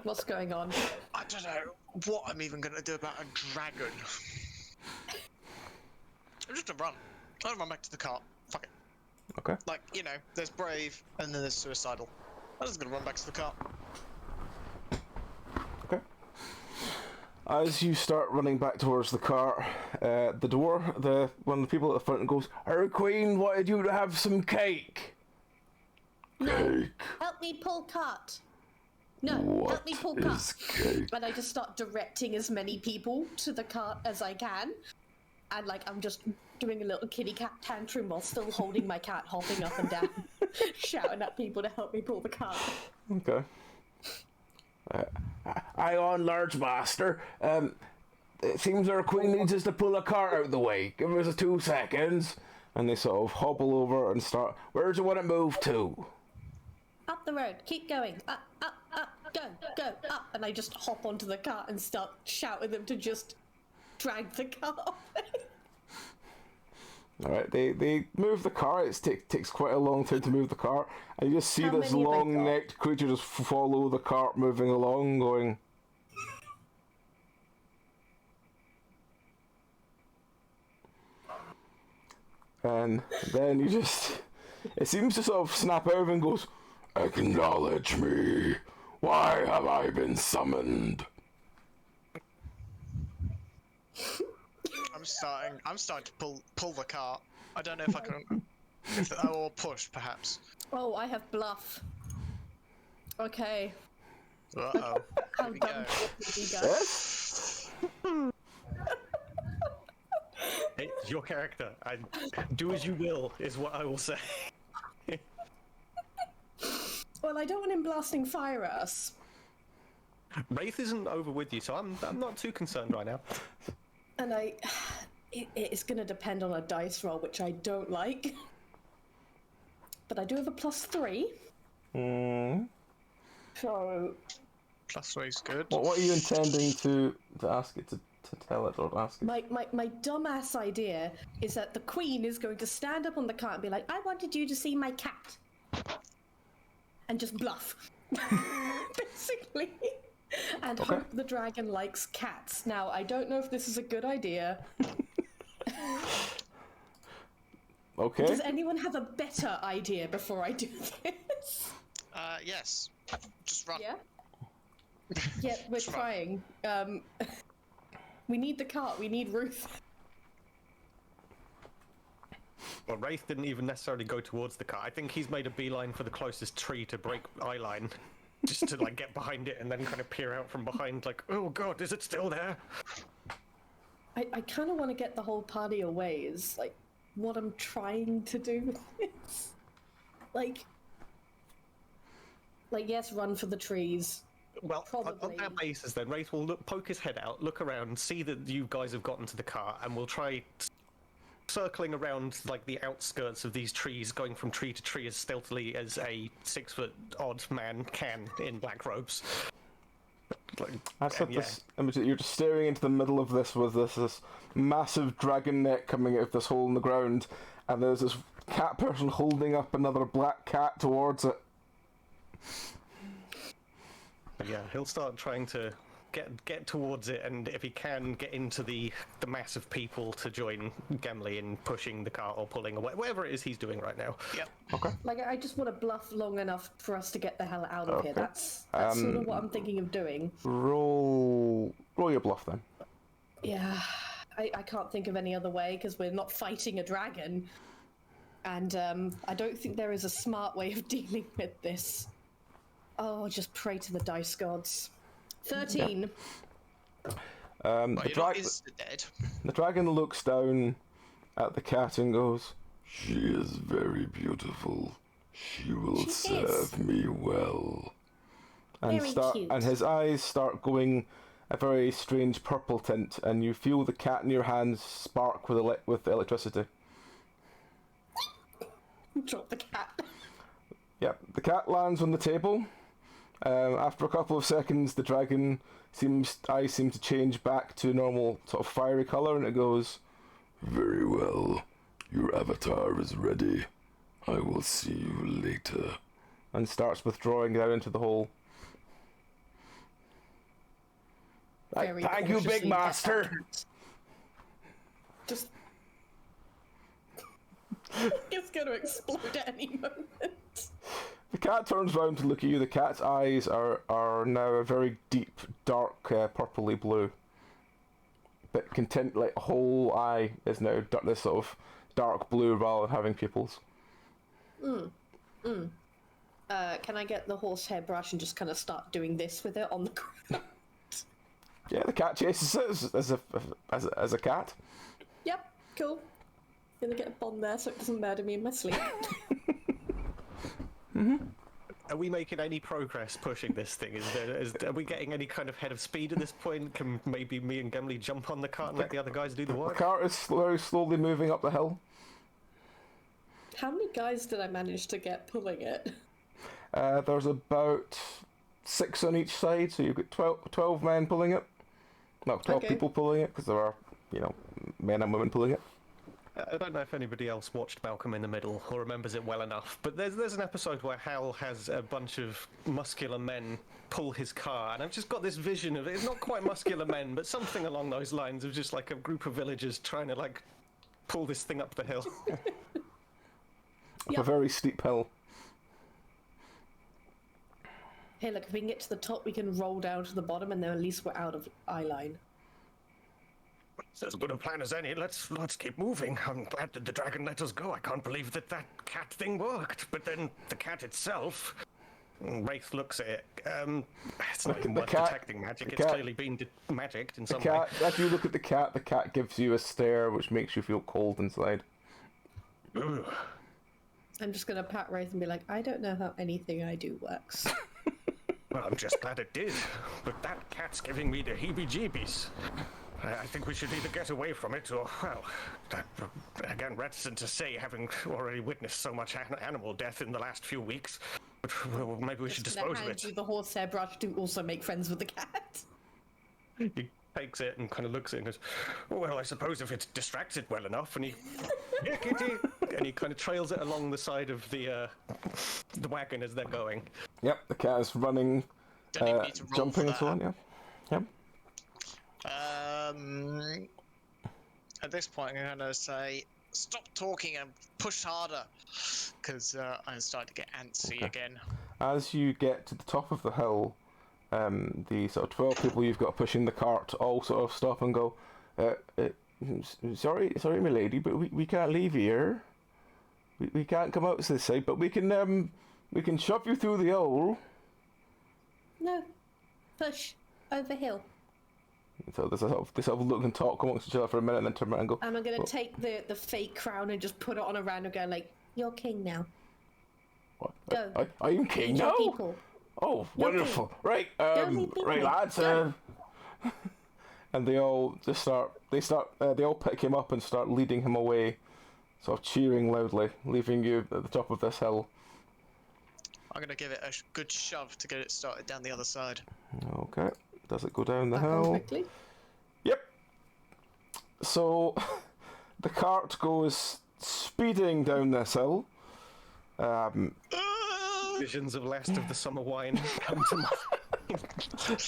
What's going on? I don't know what I'm even going to do about a dragon. I'm just gonna run. I'll run back to the cart. Fuck it. Okay. Like, you know, there's brave and then there's suicidal. I'm just gonna run back to the cart. Okay. As you start running back towards the cart, the door, one of the people at the front goes, "Our Queen wanted you to have some cake." Cake. Help me pull cart. No, What help me pull is cart. cake? And I just start directing as many people to the cart as I can. And like I'm just doing a little kitty cat tantrum while still holding my cat, hopping up and down, shouting at people to help me pull the cart. Okay. Aye on, large master. It seems our queen needs us to pull a cart out of the way. Give us 2 seconds. And they sort of hobble over and start, where do you want to move to? Up the road, keep going, up, go, up. And I just hop onto the cart and start shouting them to just drag the cart away. Alright, they move the cart. It takes quite a long time to move the cart. And you just see How this many have they got? long-necked creature just follow the cart moving along, going... And then you just... It seems to sort of snap over and goes, "Acknowledge me. Why have I been summoned?" I'm starting to pull the cart. I don't know if I can, or push perhaps. Oh, I have bluff. Okay. Uh-oh. How Here we dumb go. did we go? Yes? Hey, it's your character. Do as you will, is what I will say. Well, I don't want him blasting fire at us. Wraith isn't over with you, so I'm not too concerned right now. And it's going to depend on a dice roll, which I don't like. But I do have a +3. Hmm. So, +3 is good. What are you intending to ask it to tell it or ask it? my dumbass idea is that the queen is going to stand up on the cart and be like, "I wanted you to see my cat." And just bluff. Basically. And hope the dragon likes cats. Now, I don't know if this is a good idea. Okay. Does anyone have a better idea before I do this? Yes. Just run. Yeah? Yeah, we're trying. We need the cart, we need Ruth. Well, Wraith didn't even necessarily go towards the car. I think he's made a beeline for the closest tree to break eye line, just to like get behind it and then kind of peer out from behind, like, "Oh God, is it still there?" I kind of want to get the whole party away, is like what I'm trying to do with this. Like, yes, run for the trees. Well, on Probably. that basis, then Wraith will poke his head out, look around, see that you guys have gotten to the car, and we'll try circling around like the outskirts of these trees, going from tree to tree as stealthily as a 6-foot-odd man can in black robes. Like, I said and yeah. this image that you're just staring into the middle of this with this massive dragon neck coming out of this hole in the ground, and there's this cat person holding up another black cat towards it. Yeah, he'll start trying to get towards it, and if he can, get into the mass of people to join Gemly in pushing the cart or pulling away, whatever it is he's doing right now. Yep. Okay. Like, I just want to bluff long enough for us to get the hell out of here. Okay. That's sort of what I'm thinking of doing. Roll your bluff then. Yeah, I can't think of any other way because we're not fighting a dragon. And I don't think there is a smart way of dealing with this. Oh, just pray to the dice gods. 13. The, But you're not dead. dead. The dragon looks down at the cat and goes, "She is very beautiful. She will She serve is. me well." And Very cute. and his eyes start going a very strange purple tint, and you feel the cat in your hands spark with electricity. Drop the cat. Yep, the cat lands on the table. After a couple of seconds, the dragon eyes seem to change back to normal sort of fiery color, and it goes, "Very well. Your avatar is ready. I will see you later." And starts withdrawing down into the hole. Very Thank you, cautiously big get master. that cat. Just. It's going to explode at any moment. The cat turns round to look at you. The cat's eyes are now a very deep, dark, purpley blue. But like whole eye is now this sort of dark blue rather than having pupils. Can I get the horsehair brush and just kind of start doing this with it on the ground? Yeah, the cat chases it as a cat. Yep, cool. Gonna get a bond there so it doesn't murder me in my sleep. Are we making any progress pushing this thing? Are we getting any kind of head of speed at this point? Can maybe me and Gemly jump on the cart and let the other guys do the The work? cart is very slowly moving up the hill. How many guys did I manage to get pulling it? There's about 6 on each side, so you've got 12 men pulling it. No, 12 Okay. people pulling it, because there are, men and women pulling it. I don't know if anybody else watched Malcolm in the Middle or remembers it well enough, but there's an episode where Hal has a bunch of muscular men pull his car, and I've just got this vision of it. It's not quite muscular men, but something along those lines of just like a group of villagers trying to like pull this thing up the hill. Up a very steep hill. Hey, look, if we can get to the top, we can roll down to the bottom, and then at least we're out of eye line. It's as good a plan as any. Let's keep moving. I'm glad that the dragon let us go. I can't believe that cat thing worked. But then the cat itself. Wraith looks at it. It's not even The worth cat- detecting magic. the It's cat- clearly been magicked in The some cat, as you look at the cat gives you a stare which makes you feel cold inside. way. Ugh. I'm just gonna pat Wraith and be like, I don't know how anything I do works. Well, I'm just glad it did. But that cat's giving me the heebie-jeebies. I think we should either get away from it or, well, again, reticent to say, having already witnessed so much animal death in the last few weeks. But well, maybe we should Just gonna dispose of hand it. you the horsehair brush to also make friends with the cat. He takes it and kind of looks at it and goes, well, I suppose if it's distracted well enough, and he, yeah, kitty, and he kind of trails it along the side of the wagon as they're going. Yep, the cat is running, Don't even need to roll jumping for and so that. on, yeah. Yep. At this point, I'm gonna say, stop talking and push harder, because I'm starting to get antsy again. As you get to the top of the hill, the sort of 12 people you've got pushing the cart all sort of stop and go, sorry, my lady, but we can't leave here. We can't come out this side, but we can shove you through the hole. No. Push. Over hill. So there's they sort of look and talk amongst each other for a minute and then turn around and go, And I'm gonna take the fake crown and just put it on a random guy like, you're king now. what? Go. I'm king Lead now? your people. Oh, wonderful. Right, Don't leave me right hanging. lads, Go. and they all they all pick him up and start leading him away, sort of cheering loudly, leaving you at the top of this hill. I'm gonna give it a good shove to get it started down the other side. Okay, does it go down the Back on hill? quickly. Yep. So, the cart goes speeding down this hill. Visions of Last of the Summer Wine come to mind.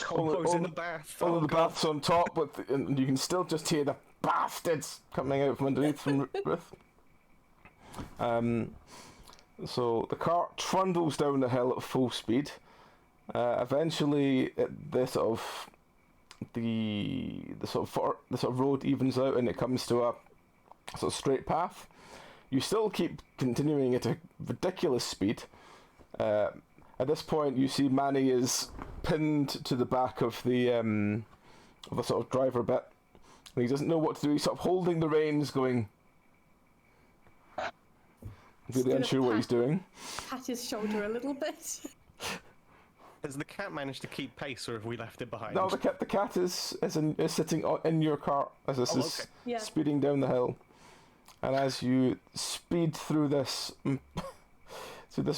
Tombo's in the bath. Only Oh, the God. bath's on top, and you can still just hear the bastards coming out from underneath from Ruth. So the cart trundles down the hill at full speed. Eventually, the sort of road evens out, and it comes to a sort of straight path. You still keep continuing at a ridiculous speed. At this point, you see Manny is pinned to the back of the sort of driver bit, and he doesn't know what to do. He's sort of holding the reins, going, really unsure what he's doing. Pat his shoulder a little bit. Has the cat managed to keep pace, or have we left it behind? No, the cat is sitting in your cart as this is Yeah. speeding down the hill, and as you speed through this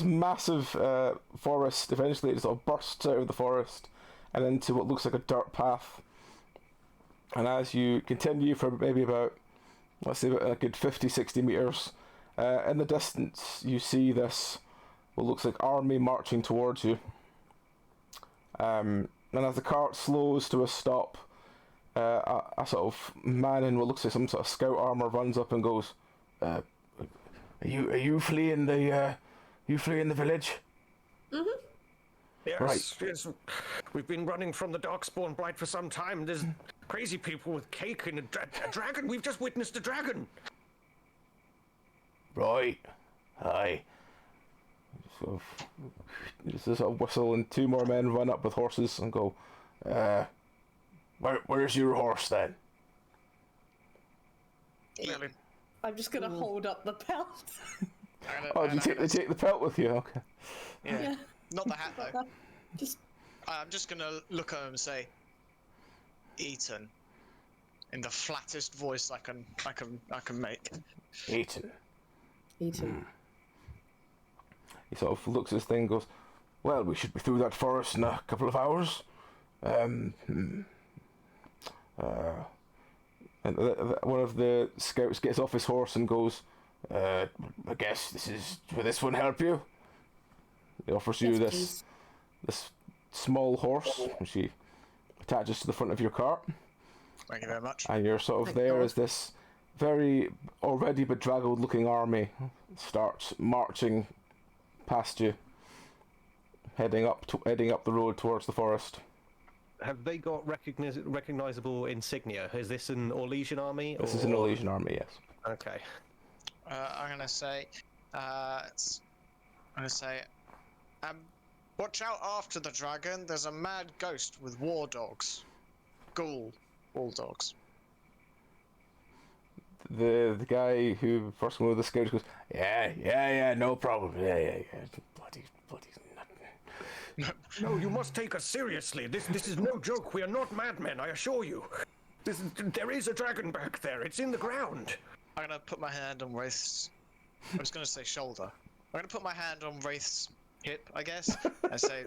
massive forest, eventually it sort of bursts out of the forest and into what looks like a dirt path. And as you continue for maybe about, let's say, about a good 50-60 meters, in the distance you see this what looks like army marching towards you. And as the cart slows to a stop, a sort of man in what looks like some sort of scout armor runs up and goes, "Are you fleeing the village?" Mm-hmm. Yes, Right. yes. We've been running from the Darkspawn Blight for some time. There's crazy people with cake and a dragon. We've just witnessed a dragon. Right. Aye. Just a sort of whistle, and two more men run up with horses and go, where's your horse then? I'm just gonna hold up the pelt. Oh, you take the pelt with you? Okay. Yeah. Not the hat though. Just I'm just gonna look at him and say, "Eaton," in the flattest voice I can make. Eaton. eaten. He sort of looks at this thing and goes, "Well, we should be through that forest in a couple of hours." And one of the scouts gets off his horse and goes, "I guess will this one help you?" He offers you Yes, this small horse, which he attaches to the front of your cart, Thank you very much. and you're sort of Thank there God. as this very already bedraggled looking army starts marching past you, heading up the road towards the forest. Have they got recognizable insignia? Is this an Orlesian army? This is an Orlesian army, yes. Okay. I'm gonna say, watch out after the dragon. There's a mad ghost with war dogs, ghoul dogs. The guy who first went with the scouts goes, yeah, no problem, yeah, bloody nothing. No, you must take us seriously. This is no joke. We are not madmen, I assure you. There is a dragon back there. It's in the ground. I'm gonna put my hand on Wraith's. I was gonna say shoulder. I'm gonna put my hand on Wraith's hip, I guess, and say,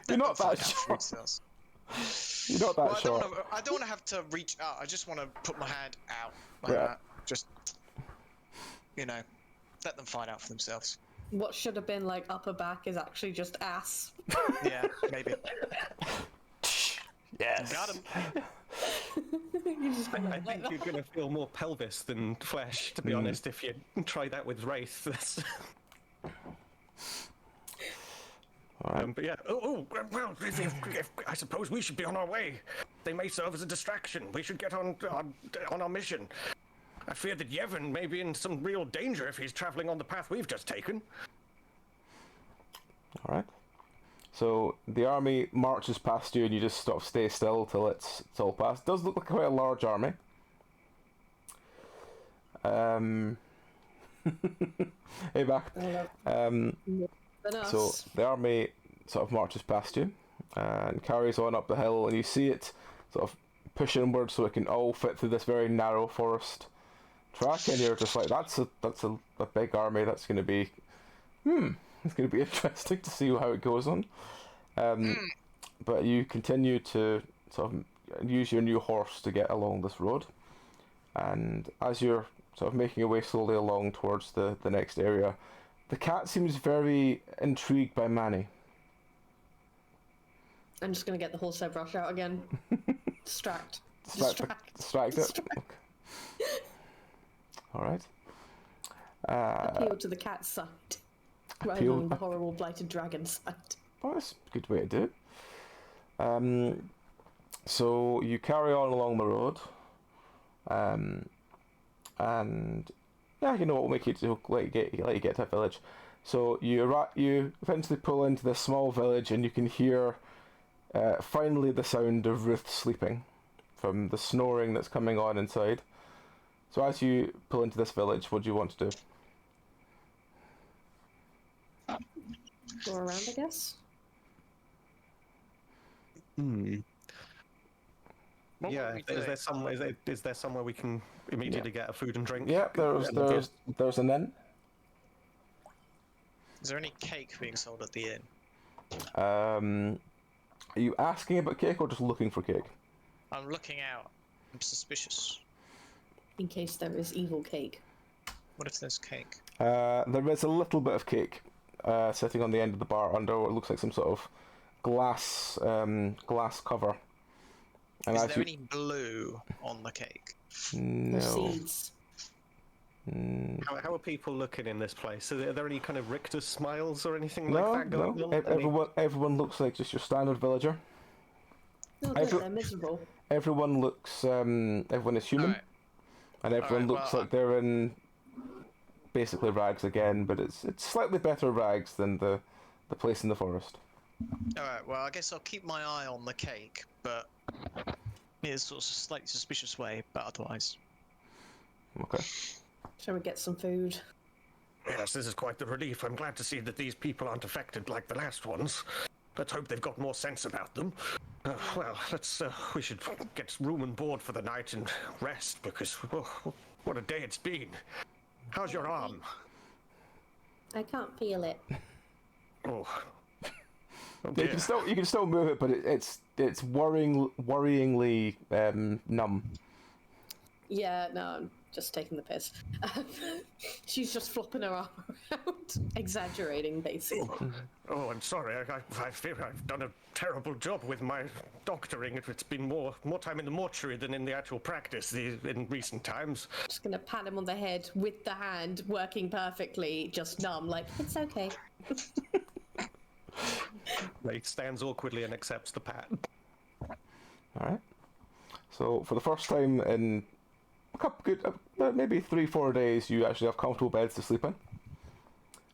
You're not "Find that out for short. yourselves." You're not that Well, short. I don't want to have to reach out. I just want to put my hand out like Yeah. that. Just, let them find out for themselves. What should have been like upper back is actually just ass. Yeah, maybe. Yes. Got him. You just I like think that. you're going to feel more pelvis than flesh, to be honest, if you try that with Wraith. Alright. But yeah. Well, if I suppose we should be on our way. They may serve as a distraction. We should get on our mission. I fear that Yevon may be in some real danger if he's traveling on the path we've just taken. Alright. So the army marches past you and you just sort of stay still till it's all past. It does look like quite a large army. Hey, back. So the army sort of marches past you and carries on up the hill, and you see it sort of push inward so it can all fit through this very narrow forest track, and you're just like, that's a big army. That's going to be it's going to be interesting to see how it goes on. But you continue to sort of use your new horse to get along this road, and as you're sort of making your way slowly along towards the next area, the cat seems very intrigued by Manny. I'm just gonna get the horse head brush out again. Distract. Distract it. Okay. All right. Appeal to the cat's side, rather than the horrible blighted dragon side. Oh, that's a good way to do it. So you carry on along the road, and yeah, you know what will make you let you get to that village. So you eventually pull into this small village, and you can hear finally the sound of Ruth sleeping from the snoring that's coming on inside. So as you pull into this village, what do you want to do? Go around, I guess. What Yeah, were we is there somewhere we can immediately get a food and drink? Yeah, there's an inn. Is there any cake being sold at the inn? Are you asking about cake or just looking for cake? I'm looking out. I'm suspicious. In case there is evil cake. What if there's cake? There is a little bit of cake sitting on the end of the bar under what looks like some sort of glass cover. And Is there any blue on the cake? No. Or seeds. How are people looking in this place? Are there any kind of Richter smiles or anything like that going on? Everyone looks like just your standard villager. No, they're miserable. Everyone looks. Everyone is human, Alright. and everyone looks like they're in basically rags again, but it's slightly better rags than the place in the forest. Alright, well, I guess I'll keep my eye on the cake, but in a sort of slightly suspicious way, but otherwise. Okay. Shall we get some food? Yes, this is quite the relief. I'm glad to see that these people aren't affected like the last ones. Let's hope they've got more sense about them. Well, we should get room and board for the night and rest, because what a day it's been. How's your arm? I can't feel it. Oh. You can still move it, but it's worryingly numb. Yeah, no, I'm just taking the piss. She's just flopping her arm around, exaggerating, basically. Oh, I'm sorry. I fear I've done a terrible job with my doctoring. It's been more time in the mortuary than in the actual practice in recent times. Just gonna pat him on the head with the hand working perfectly, just numb, like, it's okay. He stands awkwardly and accepts the pat. Alright. So, for the first time in a couple maybe 3-4 days, you actually have comfortable beds to sleep in.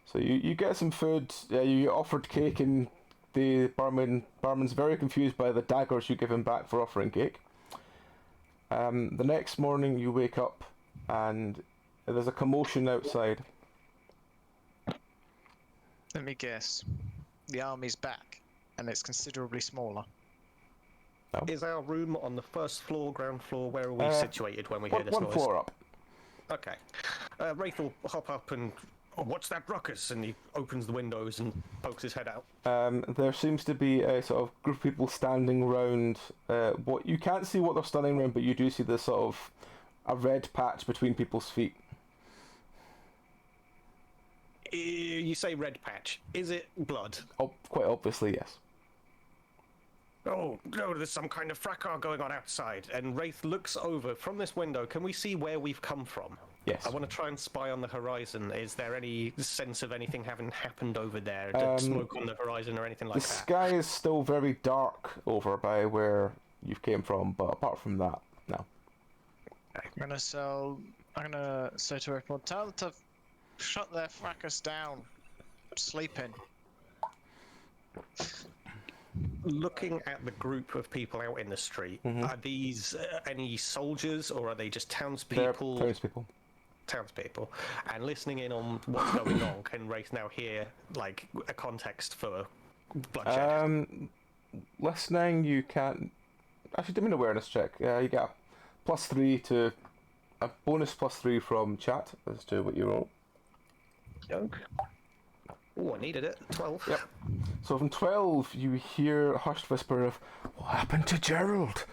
So you get some food, you get offered cake, and the barman's very confused by the daggers you give him back for offering cake. The next morning you wake up and there's a commotion outside. Let me guess. The army's back, and it's considerably smaller. No. Is our room on the first floor, ground floor? Where are we situated when we hear this one noise? floor up. Okay. Wraith will hop up and... Oh, what's that ruckus? And he opens the windows and pokes his head out. There seems to be a sort of group of people standing around. What you can't see what they're standing around, but you do see this sort of a red patch between people's feet. You say red patch. Is it blood? Oh, quite obviously, yes. Oh, no, there's some kind of fracas going on outside. And Wraith looks over from this window. Can we see where we've come from? Yes. I want to try and spy on the horizon. Is there any sense of anything having happened over there? Smoke on the horizon or anything like that? The sky is still very dark over by where you came from, but apart from that, no. I'm gonna say to everyone, tell them to shut their fracas down. I'm sleeping. Looking at the group of people out in the street, are these any soldiers or are they just townspeople? They're townspeople. And listening in on what's going on, can Wraith now hear like a context for bloodshed? Listening, you can't. Actually, do me an awareness check. You get a bonus +3 from chat as to what you roll. Yoke. Oh, I needed it. 12. Yep. So from 12, you hear a hushed whisper of, "What happened to Gerald?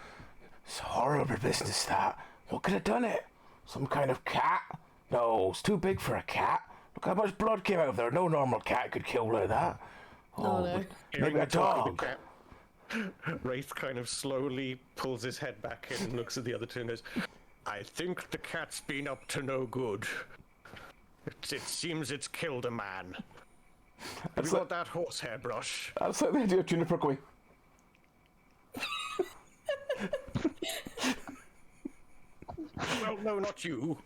It's a horrible business, that. What could have done it? Some kind of cat? No, it's too big for a cat. Look how much blood came out of there. No normal cat could kill like that. Oh, no. Maybe a dog." Wraith kind of slowly pulls his head back in and looks at the other two and goes, I think the cat's been up to no good. It seems it's killed a man. Have you got that horsehair brush? That's like the idea of Juniper going, Well, no, not you.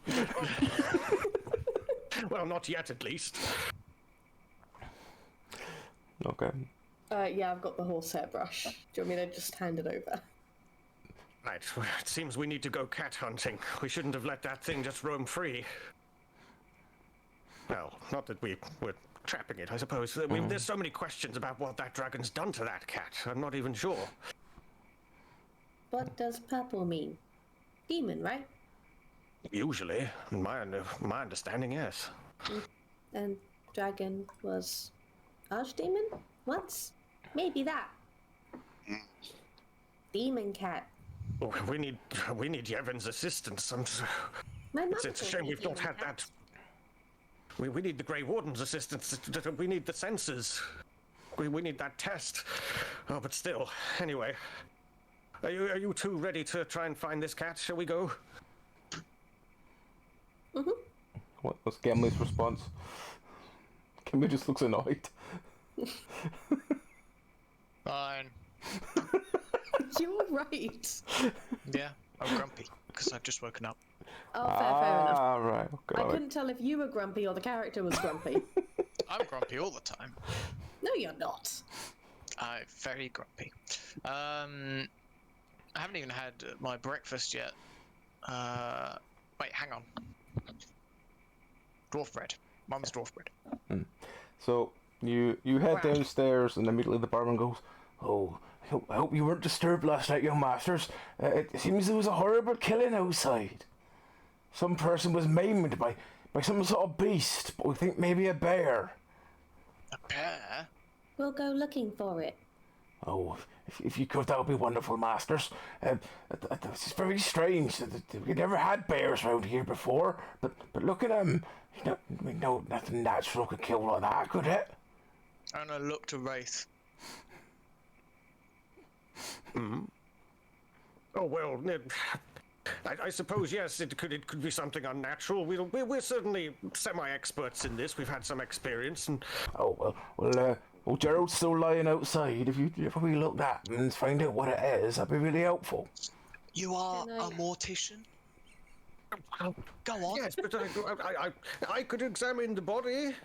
Well, not yet, at least. okay. Yeah, I've got the horsehair brush. Do you want me to just hand it over? Right, well, it seems we need to go cat hunting. We shouldn't have let that thing just roam free. Well, not that we were trapping it, I suppose. There's so many questions about what that dragon's done to that cat. I'm not even sure. What does purple mean? Demon, right? Usually, in my understanding, yes. And dragon was archdemon once? Maybe that. Demon cat. Oh, we need Yevon's assistance. My mother It's a called shame me we've not demon had cat. that. We need the Grey Warden's assistance. We need the sensors. We need that test. Oh, but still. Anyway, are you two ready to try and find this cat? Shall we go? What was Gimli's response? Gimli just looks annoyed. Fine. You're right. Yeah, I'm grumpy because I've just woken up. Oh, fair enough. Ah, right. Okay. I couldn't tell if you were grumpy or the character was grumpy. I'm grumpy all the time. No, you're not. I'm very grumpy. I haven't even had my breakfast yet. Wait, hang on. Dwarf bread. Mum's dwarf bread. So you head downstairs, and immediately the barman goes, "Oh, I hope you weren't disturbed last night, young masters. It seems there was a horrible killing outside. Some person was maimed by some sort of beast, but we think maybe a bear." A bear? We'll go looking for it. "Oh, if you could, that would be wonderful, masters. It's very strange. We never had bears around here before, but look at them. Nothing natural could kill like that, could it?" And I looked to Wraith. Oh well, I suppose yes. It could be something unnatural. We're certainly semi-experts in this. We've had some experience, and "Oh, well, Gerald's still lying outside. If we look that and find out what it is, that'd be really helpful." You are Can I- a mortician? Go on. yes, but I could examine the body.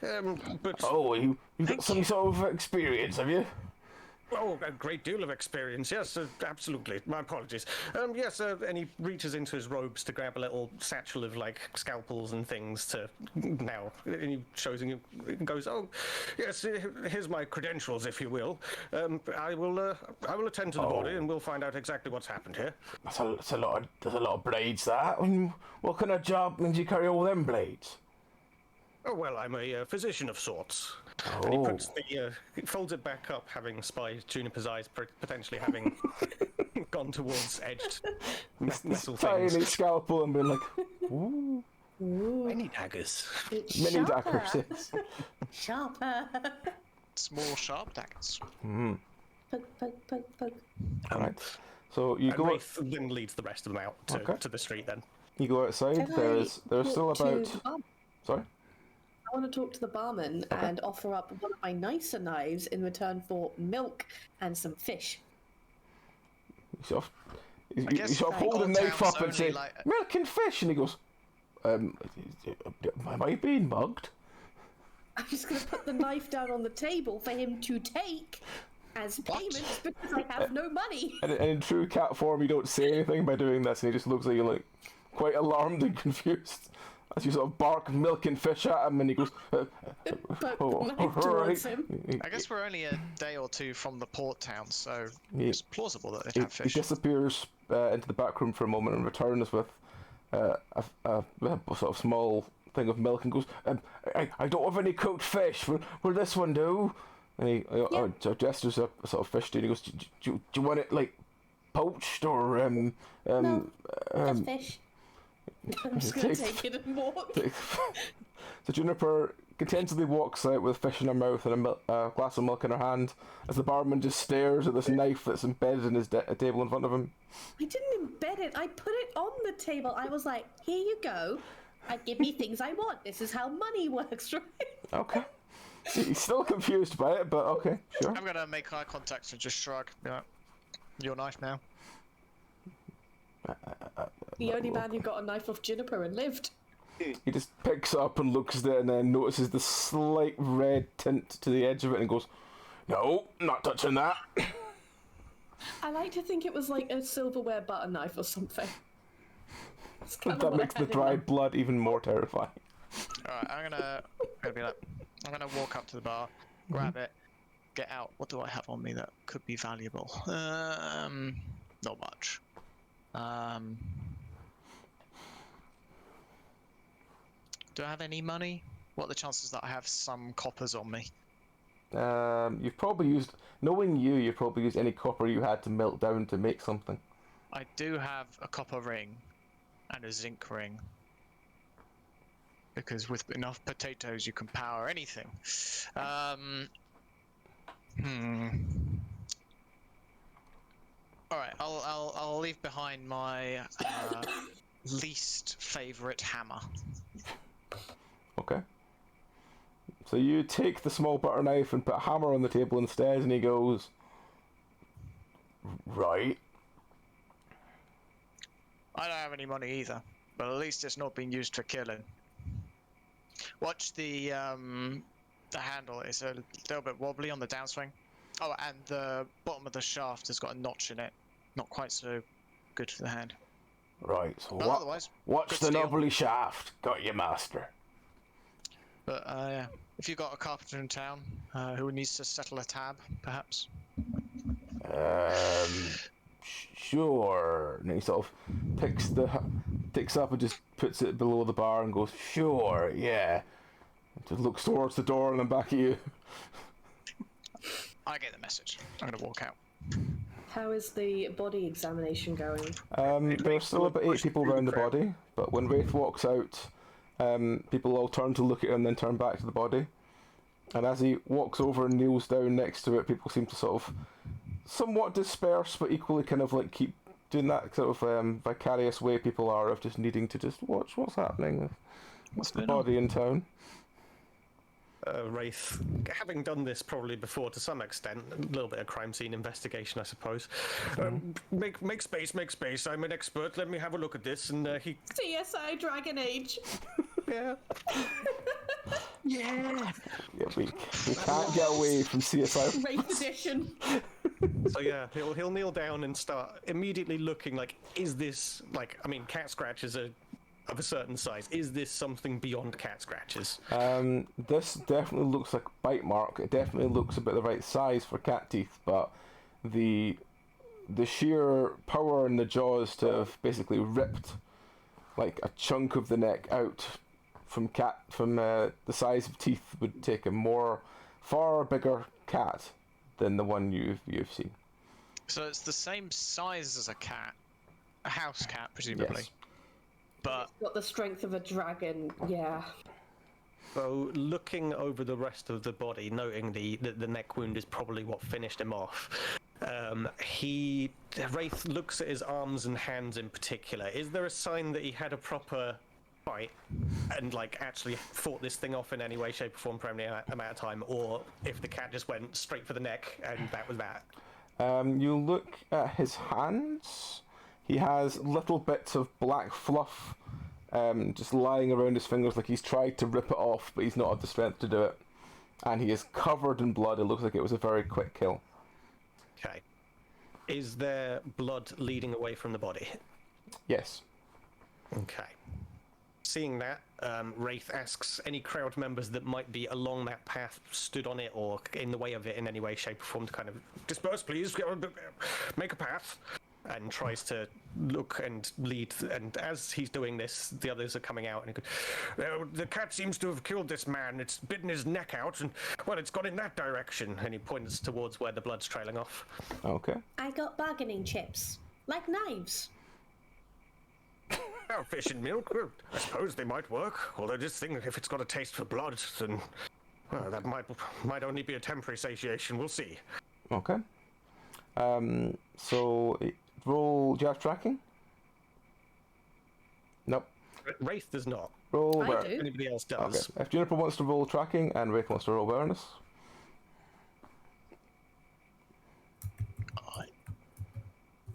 But "Oh, you've got Thank some you. sort of experience, have you?" oh, a great deal of experience. Yes, absolutely. My apologies. Yes, and he reaches into his robes to grab a little satchel of like scalpels and things to now. And he shows him, goes, "Oh, yes, here's my credentials, if you will. I will attend to the body, and we'll find out exactly what's happened here." There's a lot of blades. That. I mean, what kind of job means you carry all them blades? Oh well, I'm a physician of sorts. And he Oh. puts he folds it back up, having spied Juniper's eyes, potentially having gone towards edged metal Tiny things. scalpel and being like, "Ooh, Many daggers. It's mini sharper. daggers." Yes. Sharper. Small, sharp daggers. Poke, poke, poke, poke. All right. So you And go. Wraith then leads the rest of them out Okay. to the street. Then You go outside. Can There's I still talk to about. the barman? Sorry. I want to talk to the barman and offer up one of my nicer knives in return for milk and some fish. You guess sort of hold all a knife towns up and only say, like- "Milk and fish," and he goes, Am I being mugged?" I'm just going to put the knife down on the table for him to take as payment because I have no money. And in true cat form, you don't say anything by doing this, and he just looks at you like quite alarmed and confused as you sort of bark milk and fish at him, and he goes, Poke the knife towards him. I guess we're only a day or two from the port town, so Yeah. it's plausible that they'd He have fish. disappears into the back room for a moment and returns with a sort of small thing of milk and goes, I don't have any cooked fish. Will this one do?" And he gestures a sort of fish to you, and he goes, do you want it like poached or No, just fish. I'm just going to take it and walk. So Juniper contentedly walks out with a fish in her mouth and a glass of milk in her hand as the barman just stares at this knife that's embedded in his table in front of him. I didn't embed it. I put it on the table. I was like, here you go. Give me things I want. This is how money works, right? Okay. He's still confused by it, but okay, sure. I'm gonna make eye contact and just shrug. Be like, your knife now. The only man who got a knife off Juniper and lived. He just picks it up and looks at it and then notices the slight red tint to the edge of it and goes, "No, not touching that." I like to think it was like a silverware butter knife or something. That makes the dried blood even more terrifying. Alright, I'm gonna be like, I'm gonna walk up to the bar, grab it, get out. What do I have on me that could be valuable? Not much. Do I have any money? What are the chances that I have some coppers on me? You've probably used, knowing you've probably used any copper you had to melt down to make something. I do have a copper ring and a zinc ring. Because with enough potatoes you can power anything. Alright, I'll leave behind my least favourite hammer. Okay. So you take the small butter knife and put a hammer on the table instead, and he goes, "Right." I don't have any money either, but at least it's not being used for killing. Watch the handle. It's a little bit wobbly on the downswing. Oh, and the bottom of the shaft has got a notch in it. Not quite so good for the hand. Right, so But otherwise, watch good the steel. knobbly shaft. Got you, master. But yeah, if you've got a carpenter in town who needs to settle a tab, perhaps. Sure. And he sort of picks up and just puts it below the bar and goes, "Sure, yeah." Just looks towards the door and then back at you. I get the message. I'm gonna walk out. How is the body examination going? There's still about 8 people around the body, but when Wraith walks out, people all turn to look at him, then turn back to the body. And as he walks over and kneels down next to it, people seem to sort of somewhat disperse, but equally kind of like keep doing that sort of vicarious way people are of just needing to just watch what's happening with What's the going on? body in town. Wraith, having done this probably before to some extent, a little bit of crime scene investigation, I suppose. Make space. I'm an expert. Let me have a look at this. And he, CSI Dragon Age. yeah, Yeah, we can't get away from CSI. Wraith edition. so yeah, he'll kneel down and start immediately looking like, is this like? I mean, cat scratches are of a certain size. Is this something beyond cat scratches? This definitely looks like a bite mark. It definitely looks about the right size for cat teeth, but the sheer power in the jaws to have basically ripped like a chunk of the neck out from the size of teeth would take a far bigger cat than the one you've seen. So it's the same size as a cat, a house cat, presumably. Yes. But Got the strength of a dragon, yeah. So looking over the rest of the body, noting the neck wound is probably what finished him off. Wraith looks at his arms and hands in particular. Is there a sign that he had a proper fight and like actually fought this thing off in any way, shape, or form for any amount of time, or if the cat just went straight for the neck and that was that? You look at his hands. He has little bits of black fluff just lying around his fingers like he's tried to rip it off, but he's not had the strength to do it. And he is covered in blood. It looks like it was a very quick kill. Okay. Is there blood leading away from the body? Yes. Okay. Seeing that, Wraith asks any crowd members that might be along that path, stood on it, or in the way of it in any way, shape, or form to kind of disperse, please, make a path. And tries to look and lead, and as he's doing this, the others are coming out, and he goes, the cat seems to have killed this man. It's bitten his neck out, and, well, it's gone in that direction. And he points towards where the blood's trailing off. Okay. I got bargaining chips. Like knives. Oh, fish and milk? Well, I suppose they might work. Although this thing, if it's got a taste for blood, then well, that might only be a temporary satiation. We'll see. Okay. So roll. Do you have tracking? Nope. Wraith does not. Roll. I do. Anybody else Okay. does. If Juniper wants to roll tracking and Wraith wants to roll awareness. I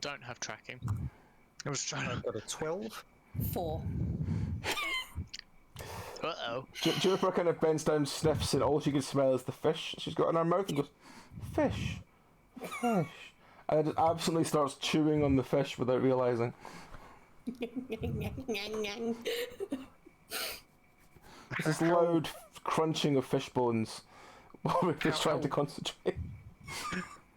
don't have tracking. I was trying I've to. got a 12. 4. Uh-oh. Juniper kind of bends down, sniffs, and all she can smell is the fish she's got in her mouth and goes, fish, fish. And then just absolutely starts chewing on the fish without realising. This loud crunching of fish bones while we're just trying to concentrate.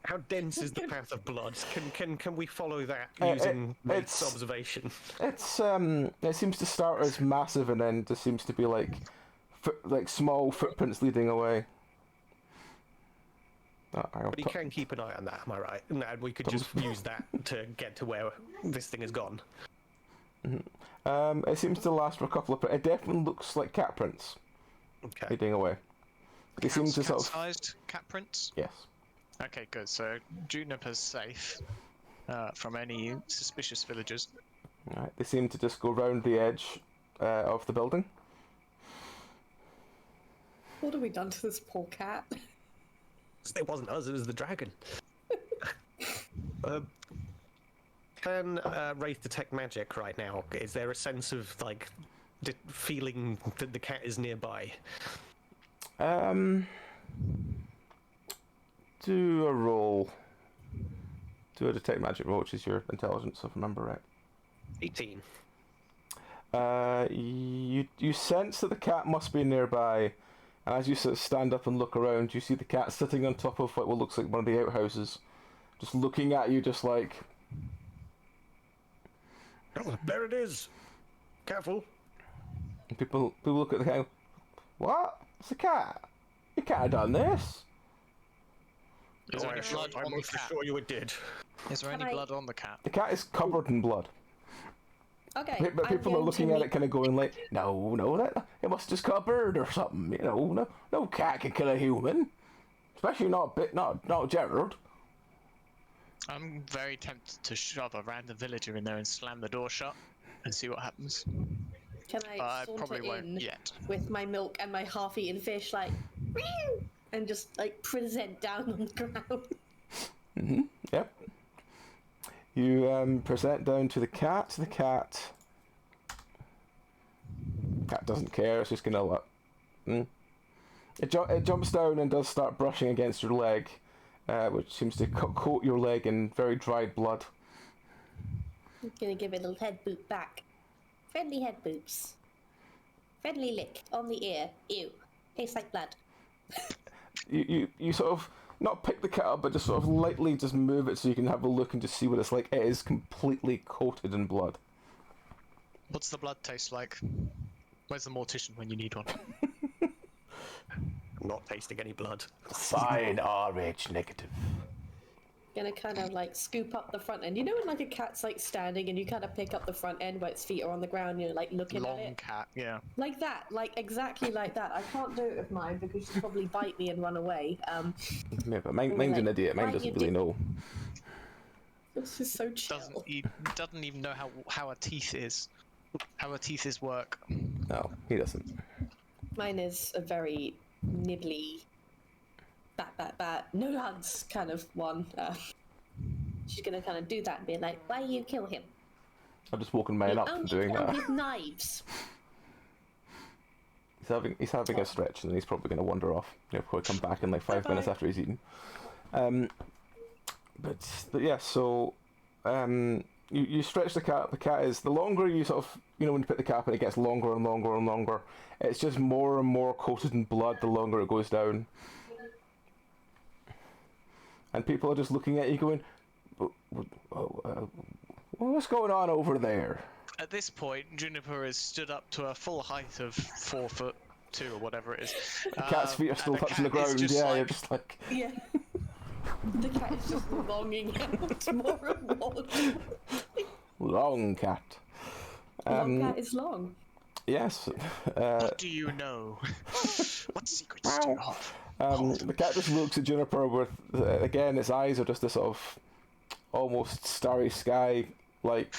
How dense is the path of blood? Can we follow that using Wraith's observation? It's it seems to start as massive and then just seems to be like small footprints leading away. But he can keep an eye on that, am I right? And we could just use that to get to where this thing has gone. It seems to last for a couple of. It definitely looks like cat prints Okay. leading away. They seem to sort of. Cat-sized cat prints? Yes. Okay, good. So Juniper's safe from any suspicious villagers. Right. They seem to just go round the edge of the building. What have we done to this poor cat? It wasn't us, it was the dragon. Can Wraith detect magic right now? Is there a sense of, like, feeling that the cat is nearby? Do a roll. Do a detect magic roll, which is your intelligence, if I remember right. 18. You sense that the cat must be nearby, and as you sort of stand up and look around, you see the cat sitting on top of what looks like one of the outhouses, just looking at you, just like. Oh, there it is! Careful! And people look at the cat. And go, what? It's a cat. You can't have done this. Is there any blood I on the most cat? assure you it did. Is there any Can I- blood on the cat? The cat is covered in blood. Okay. But I'm people are going looking to at meet- it, kind of going like, no, that it must just got a bird or something. You know, no cat can kill a human, especially not Gerald. I'm very tempted to shove a random villager in there and slam the door shut and see what happens. Can I I saunter probably won't in yet. with my milk and my half-eaten fish, like, "Meow," and just like present down on the ground? Yep. You present down to the cat. The cat doesn't care. It's just gonna let. It jumps down and does start brushing against your leg, which seems to coat your leg in very dried blood. I'm gonna give it a little head boot back. Friendly head boots. Friendly lick on the ear. Ew. Tastes like blood. You sort of not pick the cat up, but just sort of lightly just move it so you can have a look and just see what it's like. It is completely coated in blood. What's the blood taste like? Where's the mortician when you need one? I'm not tasting any blood. Fine, RH negative. Gonna kind of like scoop up the front end. You know when like a cat's like standing and you kind of pick up the front end where its feet are on the ground, you're like looking Long at it? cat, yeah. Like that, like exactly like that. I can't do it with mine because she'll probably bite me and run away. Yeah, but mine's an idiot. Mine Right, doesn't you really did- know. This is so chill. Doesn't even know how a teeth is. How a teeth is work. No, he doesn't. Mine is a very nibbly, bat, no hugs kind of one. She's gonna kind of do that and be like, "Why you kill him? I've just woken mine You up from only doing kill that. with knives." He's having a stretch, and then he's probably going to wander off. He'll probably come back in like 5 Bye-bye. minutes after he's eaten. But yeah, so you stretch the cat. The cat is the longer you sort of when you put the cat up, and it gets longer and longer and longer. It's just more and more coated in blood the longer it goes down. And people are just looking at you, going, "What's going on over there?" At this point, Juniper has stood up to a full height of 4'2" or whatever it is. The cat's feet are and still touching the cat is ground. just Yeah, like- you're just like. Yeah. The cat is just longing out more and more. Long cat. Long cat is long. Yes. What do you know? What secrets do you have? The cat just looks at Juniper with, again, its eyes are just this sort of almost starry sky, like,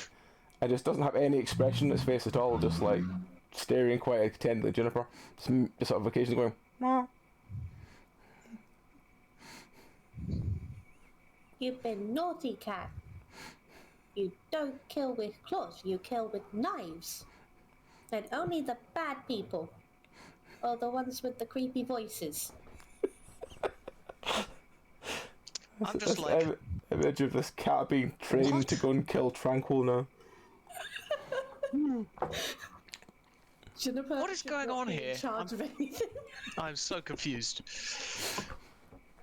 and just doesn't have any expression in its face at all, just like staring quite intently at Juniper. Just sort of occasionally going, meow. You've been naughty, cat. You don't kill with claws, you kill with knives. And only the bad people. Or the ones with the creepy voices. I'm just like, image of this cat being trained What? to go and kill Tranquil now. Juniper What is should going not on be here? In charge of anything. I'm so confused.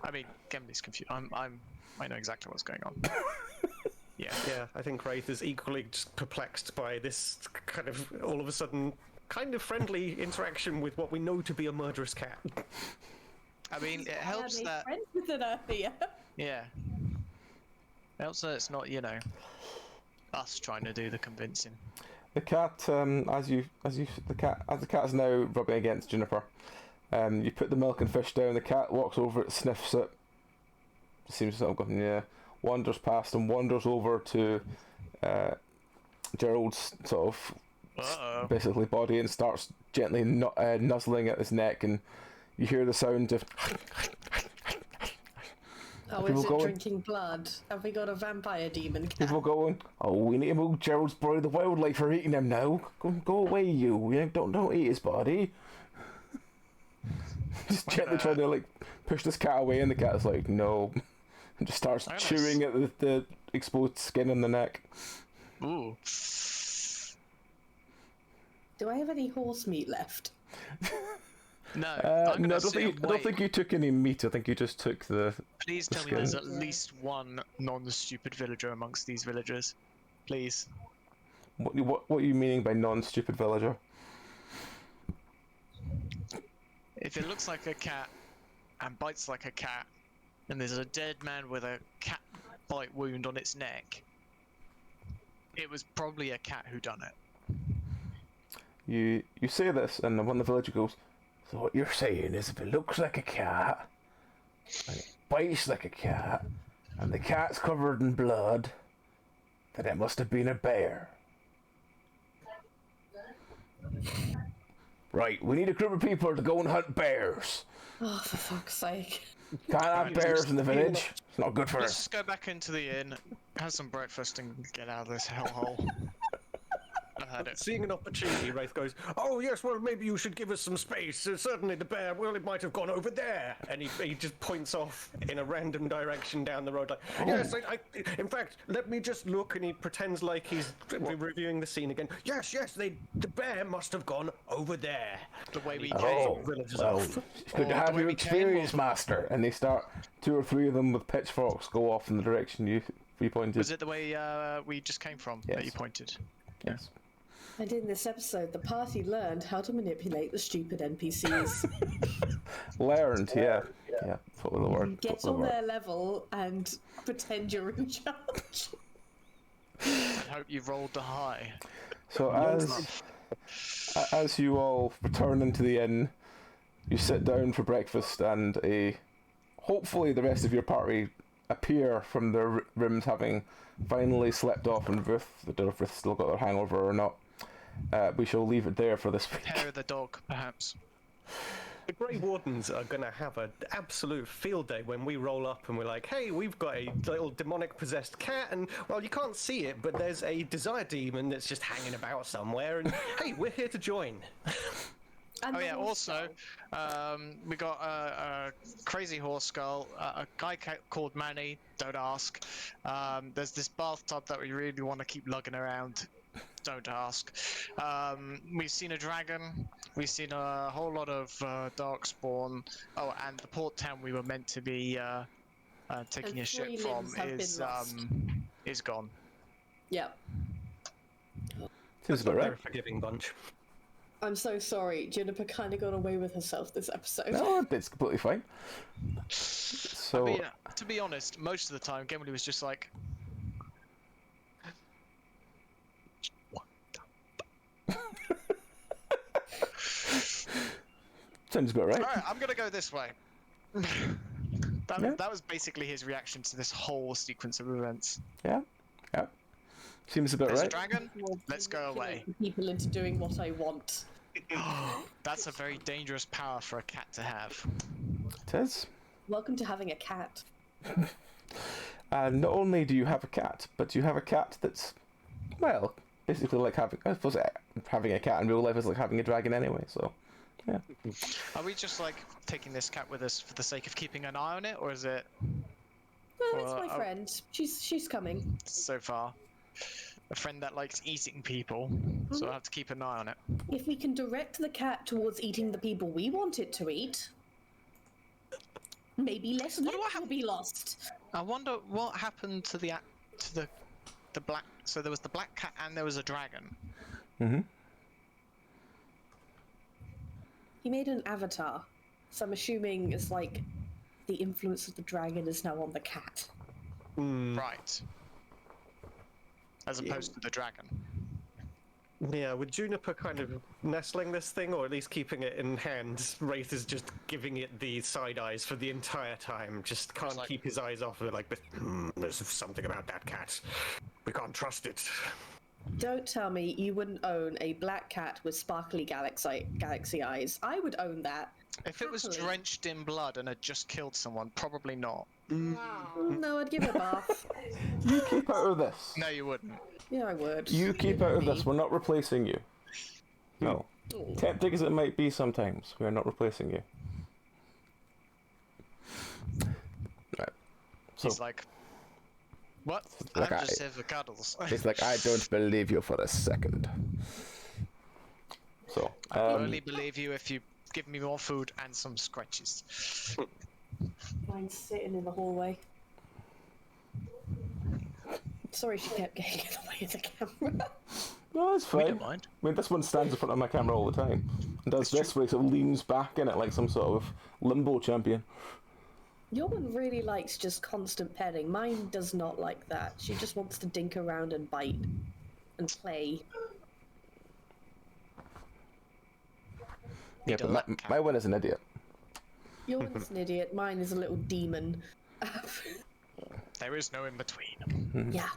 I mean, Gimli's confused. I know exactly what's going on. Yeah. Yeah, I think Wraith is equally just perplexed by this kind of, all of a sudden, kind of friendly interaction with what we know to be a murderous cat. I mean, it I helps made that. friends with it earlier. Yeah. It helps that it's not, us trying to do the convincing. The cat, as the cat is now rubbing against Juniper. You put the milk and fish down. The cat walks over it, sniffs it. Seems to sort of go, yeah. Wanders past and wanders over to Gerald's sort of Uh-oh. basically body and starts gently nuzzling at his neck, and you hear the sound of. Oh, People is it going- drinking blood? Have we got a vampire demon cat? People going, oh, we need to move Gerald's body. The wildlife are eating him now. Go away, you. Don't eat his body. Just gently trying to like push this cat away, and the cat's like, no, and just starts Nice. chewing at the exposed skin on the neck. Ooh. Do I have any horse meat left? No, I'm No, gonna I don't sit and think wait. you took any meat. I think you just took the. Please the tell me there's skin. at least one non-stupid villager amongst these villagers. Please. What are you meaning by non-stupid villager? If it looks like a cat and bites like a cat, and there's a dead man with a cat bite wound on its neck, it was probably a cat who done it. You say this, and one of the villagers goes, so what you're saying is if it looks like a cat, and it bites like a cat, and the cat's covered in blood, then it must have been a bear. Right, we need a group of people to go and hunt bears. Oh, for fuck's sake. Can't have bears in the village. It's not good for Let's us. just go back into the inn, have some breakfast, and get out of this hellhole. I've had it. Seeing an opportunity, Wraith goes, oh yes, well maybe you should give us some space. Certainly the bear, well it might have gone over there. And he just points off in a random direction down the road like, yes, in fact, let me just look. And he pretends like he's reviewing the scene again. Yes, the bear must have gone over there. The way we Oh, came. Villagers well, off. it's good to Or have the way your we came, experience, or- master. And they start, 2 or 3 of them with pitchforks go off in the direction you pointed. Was it the way we just came from that Yes. you pointed? Yes. And in this episode, the party learned how to manipulate the stupid NPCs. Learned, yeah. Yeah, that's the word. Get on their level and pretend you're in charge. I hope you rolled the high. So as you all return into the inn, you sit down for breakfast, and hopefully the rest of your party appear from their rooms, having finally slept off, and Ruth, I don't know if Ruth's still got their hangover or not. We shall leave it there for this week. Hair of the dog, perhaps. The Grey Wardens are going to have an absolute field day when we roll up and we're like, hey, we've got a little demonic possessed cat, and, well, you can't see it, but there's a desire demon that's just hanging about somewhere, and, hey, we're here to join. And Oh the yeah, horse also, skull. we got a crazy horse skull, a guy called Manny, don't ask. There's this bathtub that we really want to keep lugging around, don't ask. We've seen a dragon, we've seen a whole lot of darkspawn. Oh, and the port town we were meant to be taking And a 3 ship from limbs have been lost. is gone. Yep. Seems about They're right. a forgiving bunch. I'm so sorry. Juniper kind of got away with herself this episode. No, it's completely fine. So, I mean, to be honest, most of the time, Gimli was just like, "What the fuck?" Sounds about right. Alright, I'm gonna go this way. that, Yeah. that was basically his reaction to this whole sequence of events. Yeah. Seems about There's a right. dragon, let's go away. People into doing what I want. That's a very dangerous power for a cat to have. It is. Welcome to having a cat. And not only do you have a cat, but you have a cat that's, well, basically like having, I suppose having a cat in real life is like having a dragon anyway, so, yeah. Are we just like taking this cat with us for the sake of keeping an eye on it, or is it No, that's Well, my friend. She's coming. so far a friend that likes eating people? So I have to keep an eye on it. If we can direct the cat towards eating the people we want it to eat, maybe less limbs will be lost. I wonder what happened to the black. So there was the black cat and there was a dragon. Mm-hmm. He made an avatar, so I'm assuming it's like the influence of the dragon is now on the cat. Right. As opposed to the dragon. Yeah, with Juniper kind of nestling this thing, or at least keeping it in hand, Wraith is just giving it the side eyes for the entire time. Just can't like- keep his eyes off of it, like, there's something about that cat. We can't trust it. Don't tell me you wouldn't own a black cat with sparkly galaxy eyes. I would own that. If it was Happily. drenched in blood and had just killed someone, probably not. No, I'd give it a bath. You keep out of this. No, you wouldn't. Yeah, I would. You keep out of this. We're not replacing you. No. Oh. Tempting as it might be sometimes, we are not replacing you. Right. So, He's like, what? Like I'm just here for cuddles. it's like, I don't believe you for a second. So, I only believe you if you give me more food and some scratches. Mine's sitting in the hallway. Sorry she kept getting in the way of the camera. no, it's We fine. don't mind. I mean, this one stands in front of my camera all the time. And does this way, so it leans back in it like some sort of limbo champion. Your one really likes just constant petting. Mine does not like that. She just wants to dink around and bite and play. Yeah, Need a but lap cat. my one is an idiot. Your one's an idiot. Mine is a little demon. There is no in between. Yeah.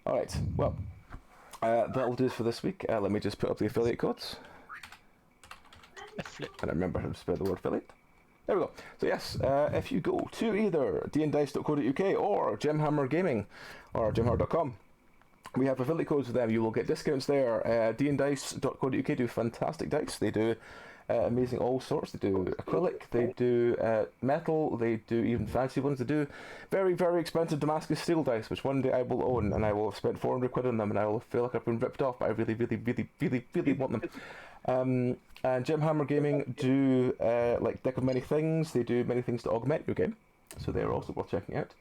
Alright, well, that'll do for this week. Let me just put up the affiliate codes. And I remember how to spell the word affiliate. There we go. So yes, if you go to either dndice.co.uk or Gemhammer Gaming or gemhammer.com, we have affiliate codes with them. You will get discounts there. dndice.co.uk do fantastic dice. They do amazing all sorts. They do acrylic, they do metal, they do even fancy ones. They do very, very expensive Damascus steel dice, which one day I will own, and I will have spent 400 quid on them, and I will feel like I've been ripped off, but I really, really, really, really, really want them. And Jim Hammer Gaming do like Deck of Many Things. They do many things to augment your game, so they're also worth checking out.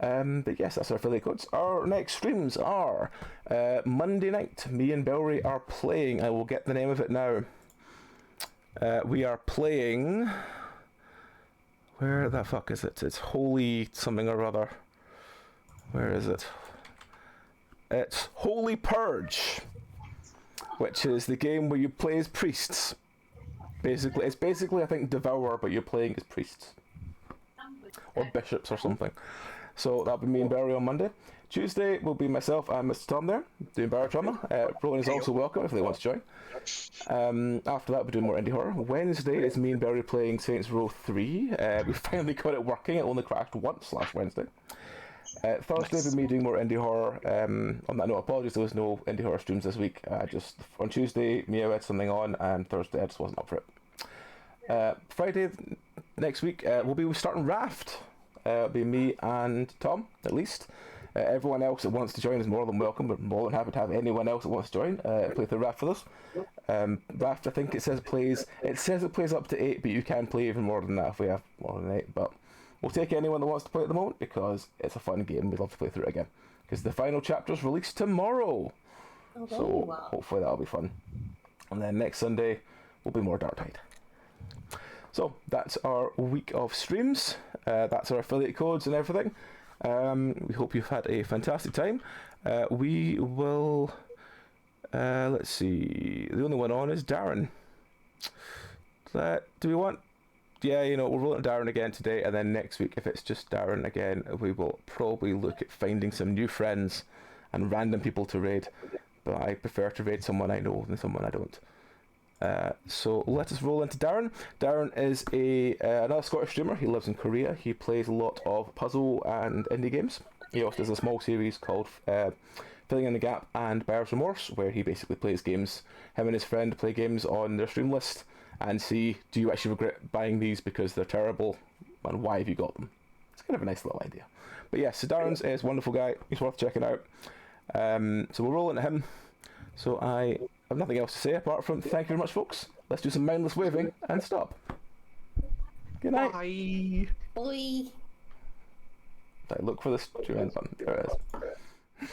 But yes, that's our affiliate codes. Our next streams are Monday night. Me and Belry are playing. I will get the name of it now. We are playing. Where the fuck is it? It's Holy something or other. Where is it? It's Holy Purge, which is the game where you play as priests. Basically, it's basically I think Devour, but you're playing as priests or bishops or something. So that'll be me and Barry on Monday. Tuesday will be myself and Mr. Tom there doing Barotrauma. Rowan is also welcome if they want to join. After that, we're doing more indie horror. Wednesday is me and Barry playing Saints Row 3. We finally got it working. It only crashed once last Wednesday. Thursday will be me doing more indie horror. On that note, apologies, there was no indie horror streams this week. Just on Tuesday, Mia had something on, and Thursday I just wasn't up for it. Friday next week, we'll be starting Raft. It'll be me and Tom, at least. Everyone else that wants to join is more than welcome. We're more than happy to have anyone else that wants to join play through Raft with us. Raft, I think it says it plays up to 8, but you can play even more than that if we have more than 8. But we'll take anyone that wants to play at the moment because it's a fun game. We'd love to play through it again because the final chapter's released tomorrow. So hopefully that'll be fun. And then next Sunday will be more Dark Tide. So that's our week of streams. That's our affiliate codes and everything. We hope you've had a fantastic time. We will... let's see. The only one on is Darren. Do we want? Yeah, we're rolling Darren again today, and then next week, if it's just Darren again, we will probably look at finding some new friends and random people to raid. But I prefer to raid someone I know than someone I don't. So let us roll into Darren. Darren is another Scottish streamer. He lives in Korea. He plays a lot of puzzle and indie games. He also does a small series called Filling in the Gap and Buyer's Remorse, where he basically plays games. Him and his friend play games on their stream list and see, do you actually regret buying these because they're terrible, and why have you got them? It's kind of a nice little idea. But yeah, so Darren's is a wonderful guy. He's worth checking out. So we'll roll into him. So I have nothing else to say apart from thank you very much, folks. Let's do some mindless waving and stop. Good night. Bye. Boy. I look for this to end button. There it is.